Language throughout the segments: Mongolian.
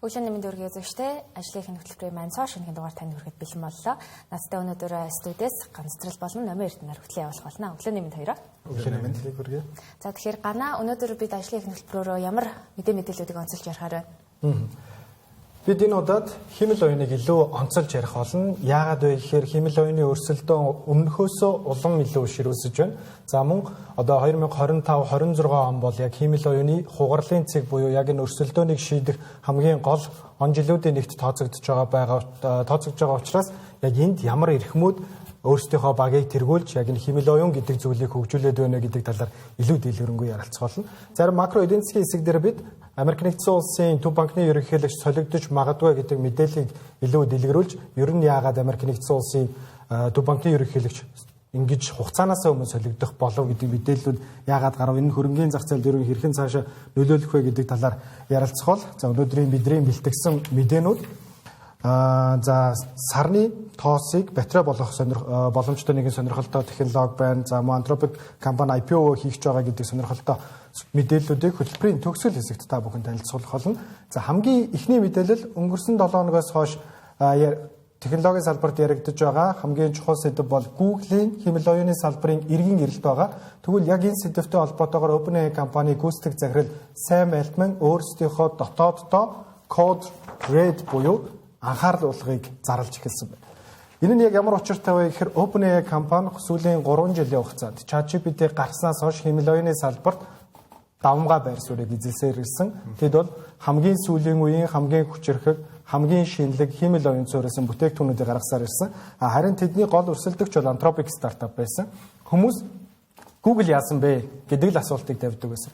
Өглөөний мэнд өргөе зөвштэй ажлын хөтөлбөрийн маань цоо шинэхэн дугаар танд хүрэхэд бэлэн боллоо. Надтай өнөөдөр студиэс ганцрал болон номын эрдэнээр хөтлөө явуулах болно. Өглөөний мэнд хоёроо. Өглөөний мэнд хүргэе. За тэгэхээр ганаа өнөөдөр бид ажлын хөтөлбөрөөрөө ямар мэдээллүүдийг онцолж ярихаар байна. Бид энэ удаад химэл оюуныг илүү онцолж ярих болно. Яагаад вэ гэхээр химэл оюуны өрсөлдөөн өмнөхөөсөө улам илүү ширүүсэж байна. За мөн одоо 2025-26 он бол яг химэл оюуны хугарлын цэг буюу яг энэ өрсөлдөөнийг шийдэх хамгийн гол он жилүүдийн нэгт тооцогдож байгаа учраас яг энд ямар эрхмүүд өөрсдийнхөө багийг тэргүүлж яг энэ химэл оюун гэдэг зүйлийг хөгжүүлээд байна гэдэг талаар илүү дэлгэрэнгүй ярилцах болно. Зарим макро эдийн засгийн хэсэг дээр бид Америк нэгдсэн улсын төв банкны ерөнхийлөгч солигдож магадгүй гэдэг мэдээллийг илүү дэлгэрүүлж, ер нь яагаад Америк нэгдсэн улсын төв банкны ерөнхийлөгч ингэж хугацаанаас өмнө солигдох болов гэдэг мэдээллүүд яагаад гарав, энэ хөрөнгийн зах зээл дээр хэрхэн цаашаа нөлөөлөх вэ гэдэг талаар ярилцах бол за өнөөдрийн бидний бэлтгэсэн мэдээнүүд за сарны тоосыг батарей болгох боломжтой нэгэн сонирхолтой технологи байна. За Антропик компани IPO хийх байгаа гэдэг сонирхолтой мэдээллүүдийг хөтөлбөрийн төгсгөл хэсэгт та бүхэн танилцуулах болно. За хамгийн ихний мэдээлэл өнгөрсөн 7 хоногоос хойш технологийн салбарт яригдж байгаа хамгийн чухал сэдэв бол Google-ийн химэл оюуны салбарын эргэн ирэлт байгаа. Тэгвэл яг энэ сэдэвтэй холбоотойгоор OpenAI компани гүйцэтгэх захирал Сэм Альтман өөрсдийнхөө дотооддоо Code Red буюу анхаарлуулгыг зарлж эхэлсэн байна. Энэ нь яг ямар учиртай вэ гэхээр OpenAI компани сүүлийн 3 жилийн хугацаанд ChatGPT гарснаас хойш химэл оюуны салбарт давмгай байр суурийг эзэлсээр ирсэн. Тэд бол хамгийн сүүлийн үеийн хамгийн хүчирхэг, хамгийн шинэлэг химэл оюун суурьсан бүтээгдэхүүнүүдийг гаргасаар ирсэн. Харин тэдний гол өрсөлдөгч бол Anthropic стартап байсан. Хүмүүс Google яасан бэ гэдэг л асуултыг тавьдаг байсан.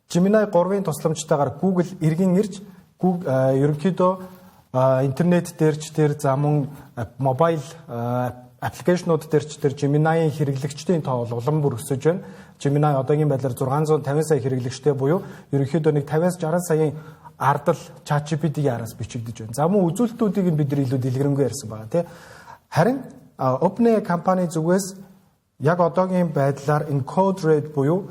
Gemini 3-ын тусламжтайгаар Google эргэн ирж ерөнхийдөө интернет дээрч тэр за мөн мобайл аппликейшнууд дээрч тэр Gemini-ийн хэрэглэгчдийн тоо улам бүр өсөж байна. Gemini одоогийн байдлаар 650 сая хэрэглэгчтэй буюу ерөнхийдөө нэг 50-60 саяын ардал ChatGPT-ийн араас бичигдэж байна. За мөн үзүүлэлтүүдийг бид нар илүү дэлгэрэнгүй ярьсан байгаа тийм. Харин OpenAI компани зүгээс яг одоогийн байдлаар энэ Code Red буюу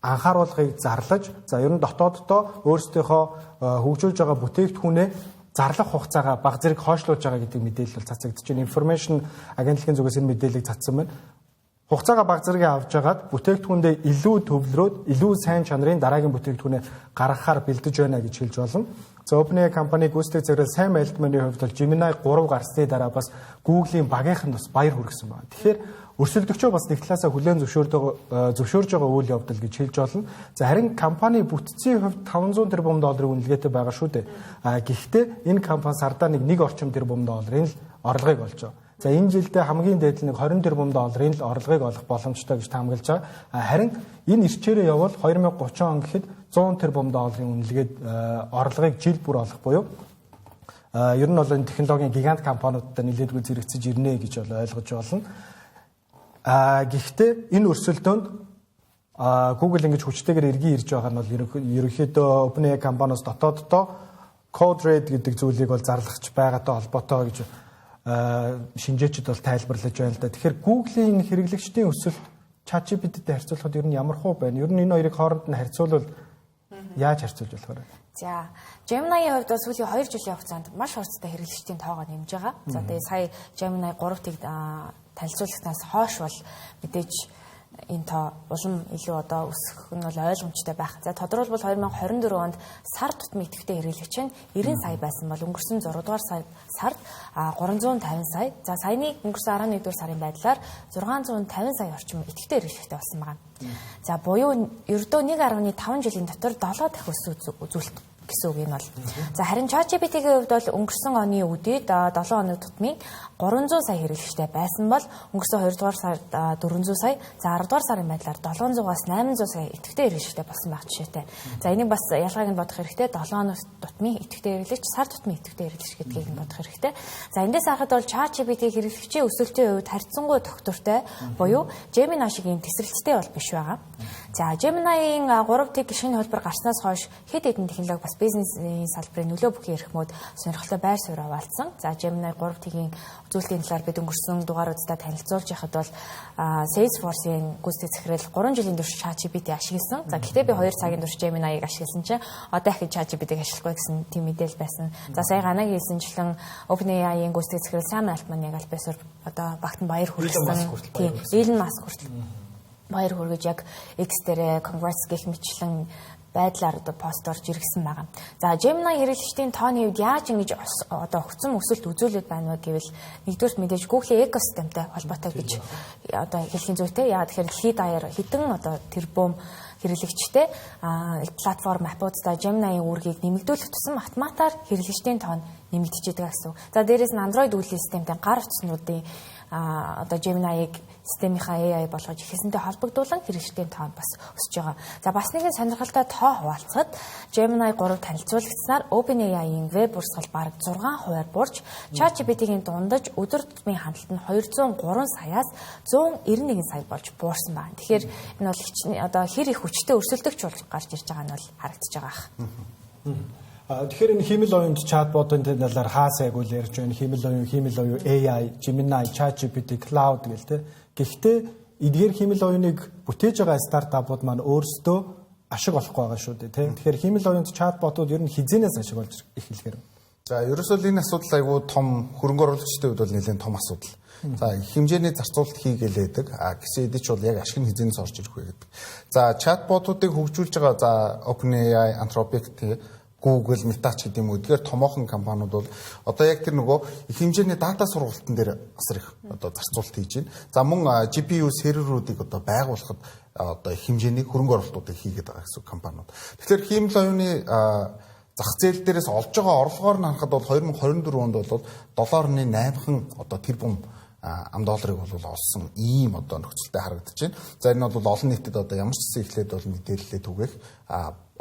анхааруулгыг зарлаж за ер нь дотооддоо өөрсдийнхөө хөгжүүлж байгаа бүтээгдэхүүнээ зарлах хугацаагаа баг зэрэг хойшлуулж байгаа гэдэг мэдээлэл бол цацагдж байна. Information агентлагийн зүгээс энэ мэдээллийг цацсан байна. Хугацаагаа баг зэрэг авч агаад бүтээгдэхүүндээ илүү төвлөрөөд илүү сайн чанарын дараагийн бүтээгдэхүүнээ гаргахаар бэлдэж байна гэж хэлж болно. За OpenAI компани гүйцэтгэх захирал Сэм Альтманы хувьд бол Gemini 3 гарсны дараа бас Google-ийн багийнхан бас баяр хүргэсэн байна. Тэгэхээр өрсөлдөгчөө бас нэг талаасаа хүлээн зөвшөөрж байгаа үйл явдал гэж хэлж болно. За харин компани бүтцийн хувьд $500 тэрбум үнэлгээтэй байгаа шүү дээ. Гэхдээ энэ компани сардаа нэг орчим тэрбум долларын л орлогыг олж байгаа. За энэ жилдээ хамгийн дээд нэг $20 тэрбум л орлогыг олох боломжтой гэж таамаглаж байгаа. Харин энэ ирчээрээ явбал 2030 он гэхэд $100 тэрбум үнэлгээд орлогыг жил бүр олох буюу ер нь бол энэ технологийн гигант компаниудад нэлээдгүй зэрэгцэж ирнэ гэж ойлгож байна. Гэхдээ энэ өрсөлдөөнд Google ингэж хүчтэйгээр эргэн ирж байгаа нь бол ерөнхийдөө OpenAI компаниос дотооддоо Code Red гэдэг зүйлийг бол зарлахч байгаатай холбоотой гэж шинжээчид бол тайлбарлаж байна л да. Тэгэхээр Google-ийн хэрэглэгчдийн өсөлт ChatGPT-тэй харьцуулахад ер нь ямар хөө байна? Ер нь энэ хоёрыг хооронд нь харьцуулбал яаж харьцуулж болох вэ? За, Gemini-ийн хувьд бол сүүлийн 2 жилийн хугацаанд маш хурцтай хэрэглэгчдийн тоогоо нэмж байгаа. За, тэгээ сая Gemini 3-ыг танилцуулснаас хойш бол мэдээж энэ тоо улам илүү одоо өсөх нь бол ойлгомжтой байх. За тодорхойлбол 2024 онд сар тутмын идэвхтэй хэрэглэгч нь 90 сая байсан бол өнгөрсөн 6 дугаар сард 350 сая. За саяны өнгөрсөн 11 дугаар сарын байдлаар 650 сая орчим идэвхтэй хэрэглэгчтэй болсон байгаа. За буюу ердөө 1.5 жилийн дотор 7 дахин өссөн үзүүлэлт гэсэн үг энэ бол. За харин ChatGPT-ийн хувьд бол өнгөрсөн оны үдээд 7 хоног тутмын 300 сая хэрэглэгчтэй байсан бол өнгөрсөн 2 дугаар сард 400 сая, за 10 дугаар сарын байдлаар 700-аас 800 сая идэвхтэй хэрэглэгчтэй болсон байх жишээтэй. За энийг бас ялгааг нь бодох хэрэгтэй. 7 хоног тутмын идэвхтэй хэрэглэгч, сар тутмын идэвхтэй хэрэглэгч гэдгийг нь бодох хэрэгтэй. За эндээс харахад бол ChatGPT хэрэглэгчийн өсөлтийн хувьд харьцангуй тогтвортой буюу Gemini шиг ийм тесрэлттэй бол биш байгаа. За Gemini-ийн 3T шинэ хөлбөр гарснаас хойш хэд хэдэн технологи бас бизнесийн салбарын нөлөө бүхий эрхмүүд сонирхолтой байр суурь хуваалцсан. За Gemini 3T-ийн үзүүлэлтийн талаар бид өнгөрсөн дугааруудаа танилцуулж яхад бол Salesforce-ийн гүйцэтгэх захирал 3 жилийн турш ChatGPT ашигласан. За гэхдээ би 2 цагийн турш Gemini-ыг ашигласан чинь одоо их ChatGPT-г ашиглахгүй гэсэн тийм мэдээлэл байсан. За сая ганаг хэлсэнчлэн OpenAI-ийн гүйцэтгэх захирал Sam Altman яг альбасаар одоо багтан баяр хүргэсэн. Тийм, Elon Musk хүртэл баяр хүргэж яг X дээрээ congrats гэх мэтлэн байдлаар одоо пост орж иргсэн байгаа. За Gemini хэрэглэгчдийн тооны хувьд яаж ингэж одоо өгцөн өсөлт үзүүлээд байна вэ гэвэл нэгдүгээр мэдээж Google-ийн экосистемтэй холбоотой гэж одоо хэлхийн зүйтэй. Яагаад тэгэхээр дэлхийд даяар хэдэн одоо тэрбум хэрэглэгчтэй платформ аппуудаа Gemini-ийн үүргийг нэмэгдүүлэх тусам автоматар хэрэглэгчдийн тоон нэмэгдэж байгаа гэсэн. За дээрээс нь Android үйлдвэрлэлийн системтэй гар утаснуудын одоо Gemini-ыг системийнхаа AI болгож ихэсэнтэй холбогдуулан хэрэглэгчдийн тоон бас өсөж байгаа. За бас нэгэн сонирхолтой тоо хуваалцахад Gemini 3 танилцуулагдсанаар OpenAI-ийн веб урсгал бараг 6% буурч ChatGPT-ийн дундаж өдөр тутмын хяналт нь 203 саяас 191 сая болж буурсан байна. Тэгэхээр энэ бол одоо хэр их хүчтэй өрсөлдөгч болж гарч ирж байгаа нь бол харагдаж байгаа. Тэгэхээр энэ хиймэл оюунд чатботын талаар хаасайг үл ярьж байна. Хиймэл оюун AI, Gemini, ChatGPT, Cloud гэл тэ. Гэхдээ эдгээр хиймэл оюуныг бүтээж байгаа стартапууд маань өөрсдөө ашиг олохгүй байгаа шүү дээ, тэ. Тэгэхээр хиймэл оюунд чатботууд ер нь хизэнээс ашиг олж эхэлхээр. За ерөөсөө энэ асуудал айгүй том хөрөнгө оруулагчдын хувьд бол нэлээд том асуудал. За хэмжээний зарцуулалт хийгээлээдэг. Гэсэн эдич бол яг ашиг нь хизэнээс орж ирэх вэ гэдэг. За чатботуудыг хөгжүүлж байгаа за OpenAI, Anthropic Google, Meta ч гэдэг юм уу. Эдгээр томоохон компаниуд бол одоо яг тэр нөгөө их хэмжээний дата сургалтын дээр асар их одоо зарцуулалт хийж байна. За мөн GPU серверүүдийг одоо байгуулахад одоо их хэмжээний хөрөнгө оруулалтуудыг хийгээд байгаа гэсэн компаниуд. Тэгэхээр хиймэл оюуны зах зээл дээрээс олж байгаа орлогоор нь харахад бол 2024 онд бол $8 одоо тэрбум $1 бол олсон ийм одоо нөхцөлтэй харагдаж байна. За энэ бол олон нийтэд одоо ямар ч гэсэн эхлээд бол мэдээлэлээ түгээх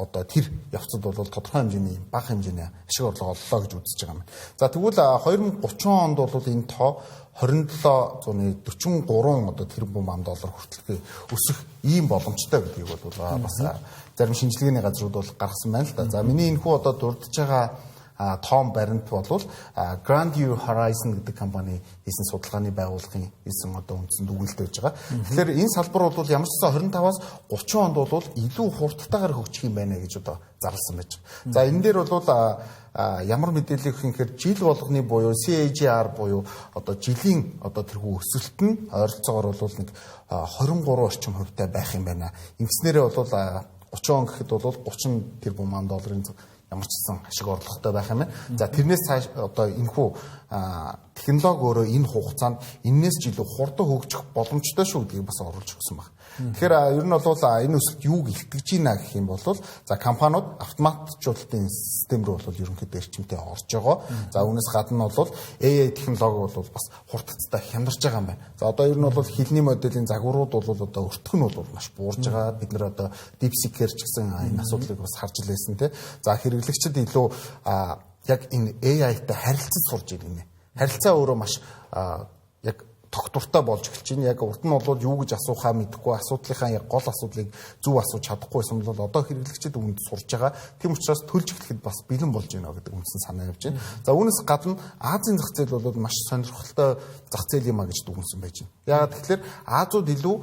одоо тэр явцад бол тодорхой хэмжээний бага хэмжээний ашиг орлого оллоо гэж үзэж байгаа юм. За тэгвэл 2030 онд бол энэ тоо 27.43 одоо тэрбум $1 хүртэлхий өсөх ийм боломжтой гэдгийг бол бас зарим шинжилгээний газрууд бол гаргасан байна л да. За миний энэ хүү одоо дурдж байгаа том баримт болвол Grandview Horizon гэдэг компани хийсэн судалгааны байгууллагын хийсэн одоо үндсэнд өгүүлэлт байж байгаа. Тэгэхээр энэ салбар бол ямар ч гэсэн 25-аас 30 онд бол илүү хурдтайгаар хөгжих юм байна гэж одоо зарласан байж байгаа. За энэ дээр бол ямар мэдээлэл өгөх юм хэрэг жил болгоны буюу CAGR буюу одоо жилийн одоо тэрхүү өсөлт нь ойролцоогоор бол нэг 23 орчим хувьтай байх юм байна. Ингэснээрээ бол 30 он гэхэд бол 30 тэрбум $1 ямар ч гэсэн ашиг орлоготой байх юм байна. За тэрнээс цааш одоо энэхүү технологи өөрөө энэ хугацаанд энээс ч илүү хурдан хөгжих боломжтой шүү гэдгийг бас оруулж өгсөн байна. Тэгэхээр ер нь бол энэ өсөлт юуг илтгэж байна гэх юм бол за компаниуд автоматжуулалтын систем рүү бол ерөнхийдөө эрчимтэй орж байгаа. За үүнээс гадна бол AI технологи бол бас хурдцтай хямдарч байгаа юм байна. За одоо ер нь бол хэлний моделийн загварууд бол одоо өртгөх нь бол маш буурж байгаа. Бид нэр одоо DeepSeek-ээр ч гэсэн энэ асуудлыг бас харж илээсэн те. За хэрэглэгчид илүү яг энэ AI-тай харилцаж сурж ирнэ. Харилцаа өөрөө маш яг тогтвортой болж эхэлж байна. Яг урд нь бол юу гэж асуухаа мэдэхгүй, асуудлынхаа яг гол асуудлыг зөв асууж чадахгүй юм бол одоо хэрэглэгчид үүнд сурж байгаа. Тийм учраас төлж эхлэхэд бас бэлэн болж байна гэдэг үндсэн санаа явж байна. За үүнээс гадна Азийн зах зээл бол маш сонирхолтой зах зээл юм а гэж дүгнсэн байж байна. Яагаад тэгэхээр Азууд илүү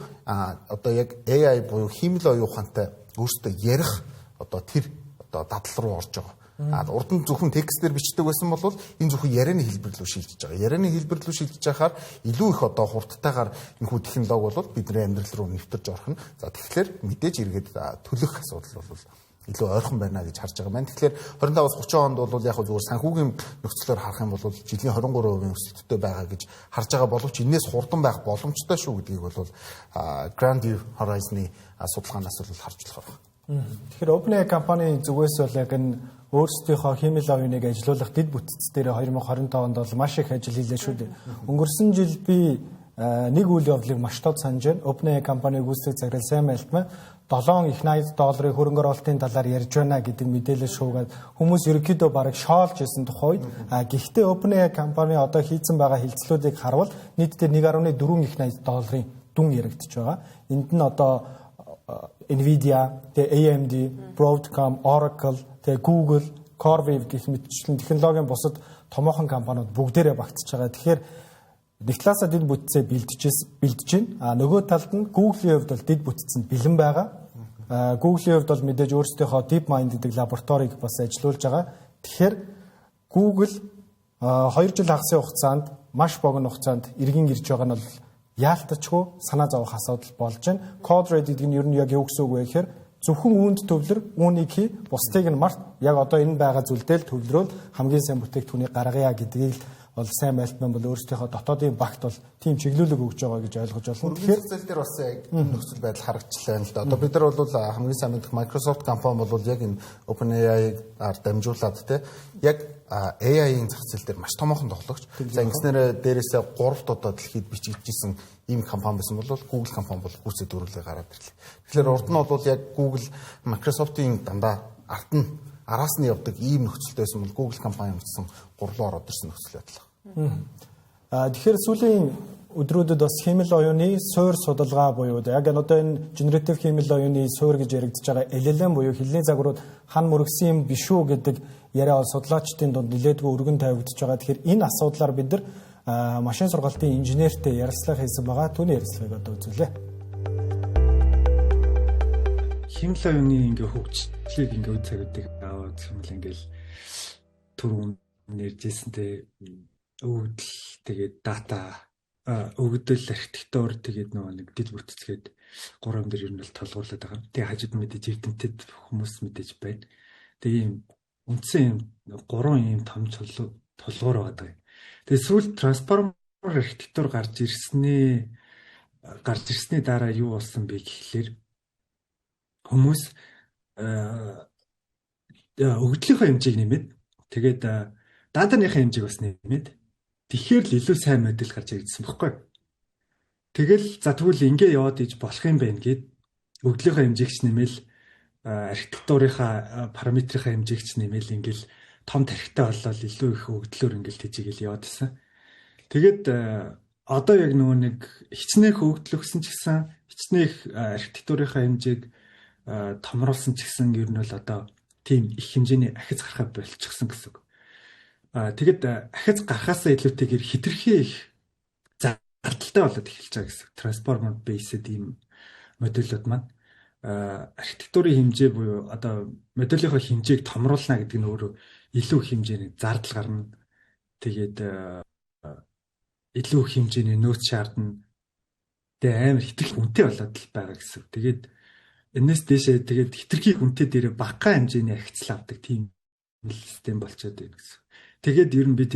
одоо яг AI буюу хиймэл оюун ухаантай өөрсдөө ярих одоо тэр одоо дадал руу орж байгаа. Урд нь зөвхөн текстээр бичдэг байсан бол энэ зөвхөн ярианы хэлбэр рүү шилжиж байгаа. Ярианы хэлбэр рүү шилжиж байхаар илүү их одоо хурдтайгаар энэхүү технологи бол бидний амьдрал руу нэвтэрж орох нь. За тэгэхээр мэдээж эргээд төлөх асуудал бол илүү ойрхон байна гэж харж байгаа маань. Тэгэхээр 25-аас 30 онд бол яг зөвхөн санхүүгийн нөхцлөөр харах юм бол жилийн 23% өсөлттэй байгаа гэж харж байгаа боловч энээс хурдан байх боломжтой шүү гэдгийг бол Grandview Horizon-ы судалгаанаас бол харж болох байна. Тэгэхээр OpenAI компани зүгээс бол яг энэ өөрсдийнхөө хиймэл оюуныг ажилуулах дэд бүтц дээр 2025 онд бол маш их ажил хийлээ шүү дээ. Өнгөрсөн жил би нэг үйл явдлыг маш тод санаж байна. OpenAI компани гүйцэтгэх захирал Sam Altman $7 их $80 хөрөнгө оруулалтын талаар ярьж байна гэдэг мэдээлэл шуугаад хүмүүс ерөнхийдөө бараг шоолж исэн тухайд гэхдээ OpenAI компани одоо хийцэн байгаа хилцлүүдийг харвал нийтдээ $1.4 их $80 дүн яригдчих байгаа. Энд нь одоо Nvidia, тэгээ AMD, Broadcom, Oracle, тэгээ Google, CoreWeave гэх мэтчлэн технологийн бусад томоохон компаниуд бүгдээрээ багтж байгаа. Тэгэхээр нэг талаасаа дид бүтцээ бэлдэж байна. Нөгөө талд нь Google-ийн хувьд бол дид бүтцэнд бэлэн байгаа. Google-ийн хувьд бол мэдээж өөрсдийнхөө DeepMind гэдэг лабораторийг бас ажилуулж байгаа. Тэгэхээр Google 2 жил хагасын хугацаанд маш богино хугацаанд иргэн ирж байгаа нь бол яалтчгүй санаа зовох асуудал болж байна. Code Red гэдэг нь ер нь яг юу гэсэн үг вэ гэхээр зөвхөн үүнд төвлөр, үүнийг хий, бусдыг нь март яг одоо энэ байгаа зүйлдээ л төвлөрөөд хамгийн сайн бүтээгдэхүүнийг гаргая гэдгийг л бол сайн мэлтмэн бол өөрсдийнхөө дотоодын багт бол тийм чиглүүлэг өгж байгаа гэж ойлгож байна. Тэгэхээр зээл дээр бас яг энэ нөхцөл байдал харагдчихлаа л да. Одоо бид нар бол хамгийн сайн мэдэх Microsoft компани бол яг энэ OpenAI-аар дамжуулаад те яг AI-ийн зах зээл дээр маш томоохон тоглогч. За ингэснээр дээрээсээ 3 удаа дэлхийд бичигдсэн ийм компани байсан бол Google компани бол гүйцэд дөрвөлээ гараад ирлээ. Тэгэхээр урд нь бол яг Google Microsoft-ийн дандаа арт нь араас нь явдаг ийм нөхцөлтэй байсан бол Google компани өмчсөн 3 ороод ирсэн нөхцөл байдаг. Тэгэхээр сүүлийн өдрүүдэд бас хэмэл оюуны суур судалгаа буюу яг одоо энэ generative хэмэл оюуны суур гэж яригдж байгаа LLM буюу хэлний загварууд хан мөргсөн юм биш үү гэдэг яриа бол судлаачдын дунд нэлээдгүй өргөн тавигдж байгаа. Тэгэхээр энэ асуудлаар бид нар машин сургалтын инженертэй ярилцлага хийсэн байгаа. Түүний ярилцлагыг одоо үзүүлээ. Хэмэл оюуны ингээ хөгжлийг ингээ үе цагуудыг аваад хэмэл ингээл түрүүн нэржсэнтэй өгдөл тэгээд дата өгдөл архитектур тэгээд нөгөө нэг дид бүтцгээд 3 дээр ер нь бол толгуурлаад байгаа. Тэгээд хажууд мэдээж эрдэмтэд хүмүүс мэдээж байна. Тэгээд ийм үндсэн юм 3 ийм том толгуур байгаа. Тэгээд сүүл трансформер архитектур гарч ирсний дараа юу болсон бэ гэхлээр хүмүүс өгдлийнхөө хэмжээг нэмээд тэгээд датаныхаа хэмжээг бас нэмээд тэгэхээр л илүү сайн модель гарч ирсэн байхгүй. Тэгэл за тэгвэл ингээ яваад иж болох юм байна гэд өгдлийнхөө хэмжээгч нэмэл архитектурынхаа параметрийнхаа хэмжээгч нэмэл ингээл том тархитай болол илүү их өгдлөөр ингээл тэжээгэл яваад байсан. Тэгээд одоо яг нөгөө нэг хичнээх өгдөл өгсөн ч гэсэн хичнээх архитектурынхаа хэмжээг томруулсан ч гэсэн ер нь бол одоо тийм их хэмжээний ахиц гарахад болчихсон гэсэн үг. Тэгэд ахиц гарахаасаа илүүтэйгээр хитрхээ их зардалтай болоод эхэлж байгаа гэсэн. Transformer based ийм модулууд маань архитектурын хэмжээ буюу одоо модулийнхоо хэмжээг томруулна гэдэг нь өөрөө илүү хэмжээний зардал гарна. Тэгээд илүү хэмжээний нөөц шаардна. Тэгээ амар хитрхи үнэтэй болоод л байгаа гэсэн. Тэгээд энэс дэшээ тэгээд хитрхи үнэтэй дээр багахан хэмжээний ахицл авдаг тийм систем болчиход байна гэсэн. Тэгээд ер нь бид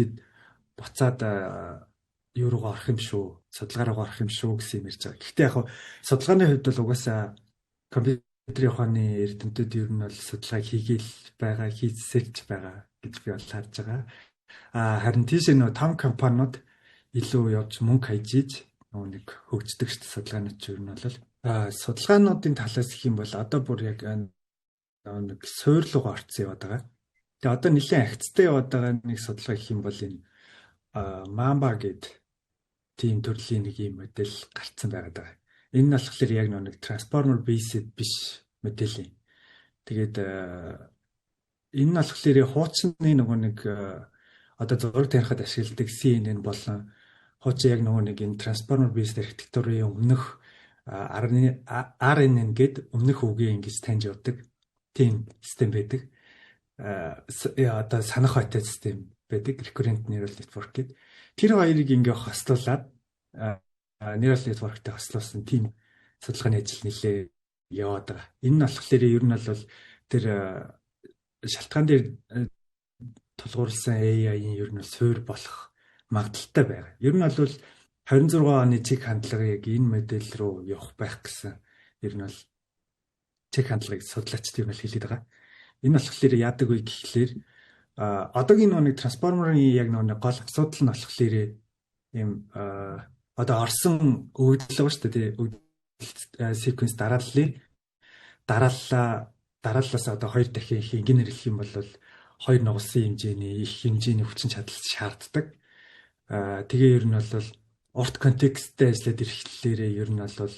буцаад юу руугаа орох юм шүү, судалгаа руугаа орох юм шүү гэсэн юм ярьж байгаа. Гэхдээ яг судалгааны хувьд бол угаасаа компьютерийн ухааны эрдэмтэд ер нь бол судалгааг хийгээл байгаа, хийсэлж байгаа гэж би бол харж байгаа. Харин тийш нөө том компаниуд илүү явж мөнгө хайж иж нэг хөгждөг шүү дээ судалгаанууд ч ер нь бол судалгаануудын талаас гэх юм бол одоо бүр яг нэг суурь руугаа орцсон яваад байгаа. Тэгээ одоо нэлээд ахицтай яваад байгаа нэг судалгаа гэх юм бол энэ Mamba гэдэг тийм төрлийн нэг юм модель гарцсан байгаад байгаа. Энэ нь болохоор яг нэг transformer based биш модель юм. Тэгээд энэ нь болохоор хуучны нөгөө нэг одоо зураг тарихад ашигладаг CNN болон хуучин яг нөгөө нэг энэ transformer based архитектурын өмнөх RNN гэдэг өмнөх үгээ ингэж таньж явдаг тийм систем байдаг. Одоо санах хойтой систем байдаг recurrent neural network гэдэг. Тэр хоёрыг ингээ хослуулад neural networkтэй хослуулсан тийм судалгааны ажил нэлээ яваад байгаа. Энэ нь болохоор ер нь бол тэр шалтгаан дээр тулгуурласан AI-ийн ер нь суурь болох магадaltaй байгаа. Ер нь бол 26 оны чиг хандлагыг энэ модель руу явах байх гэсэн ер нь бол чиг хандлагыг судлаачд ер нь хэлээд байгаа. Энэ болохоор яадаг вэ гэхлээр одоогийн нэг трансформерын яг нэг гол асуудал нь болохоор ийм одоо орсон өгдөл байгаа шүү дээ тий sequence дарааллаас одоо 2 дахин их инженер хэлэх юм бол 2 нугалсан хэмжээний их хэмжээний хүчин чадал шаарддаг. Тэгээ ер нь бол урт контексттэй ажиллаад ирэхлээрээ ер нь бол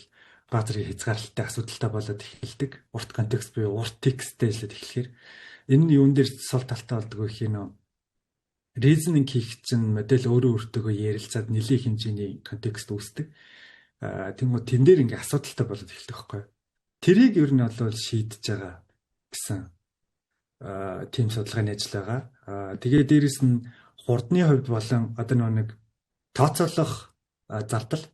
газрын хязгаарлалтай асуудалтай болоод эхэлдэг. Урт контекст буюу урт тексттэй хэлээд эхлэхээр энэ нь юун дээр сул талтай болдог вэ гэх юм. Reasoning хийх чинь модель өөрөө өөртөө ярилцаад нэлийн хэмжээний контекст үүсдэг. Тэнгуү тэн дээр ингээ асуудалтай болоод эхэлдэг байхгүй. Тэрийг ер нь бол шийдэж байгаа гэсэн тим судалгааны ажил байгаа. Тэгээ дээрэс нь хурдны хувьд болон одоо нэг тооцоолох зардал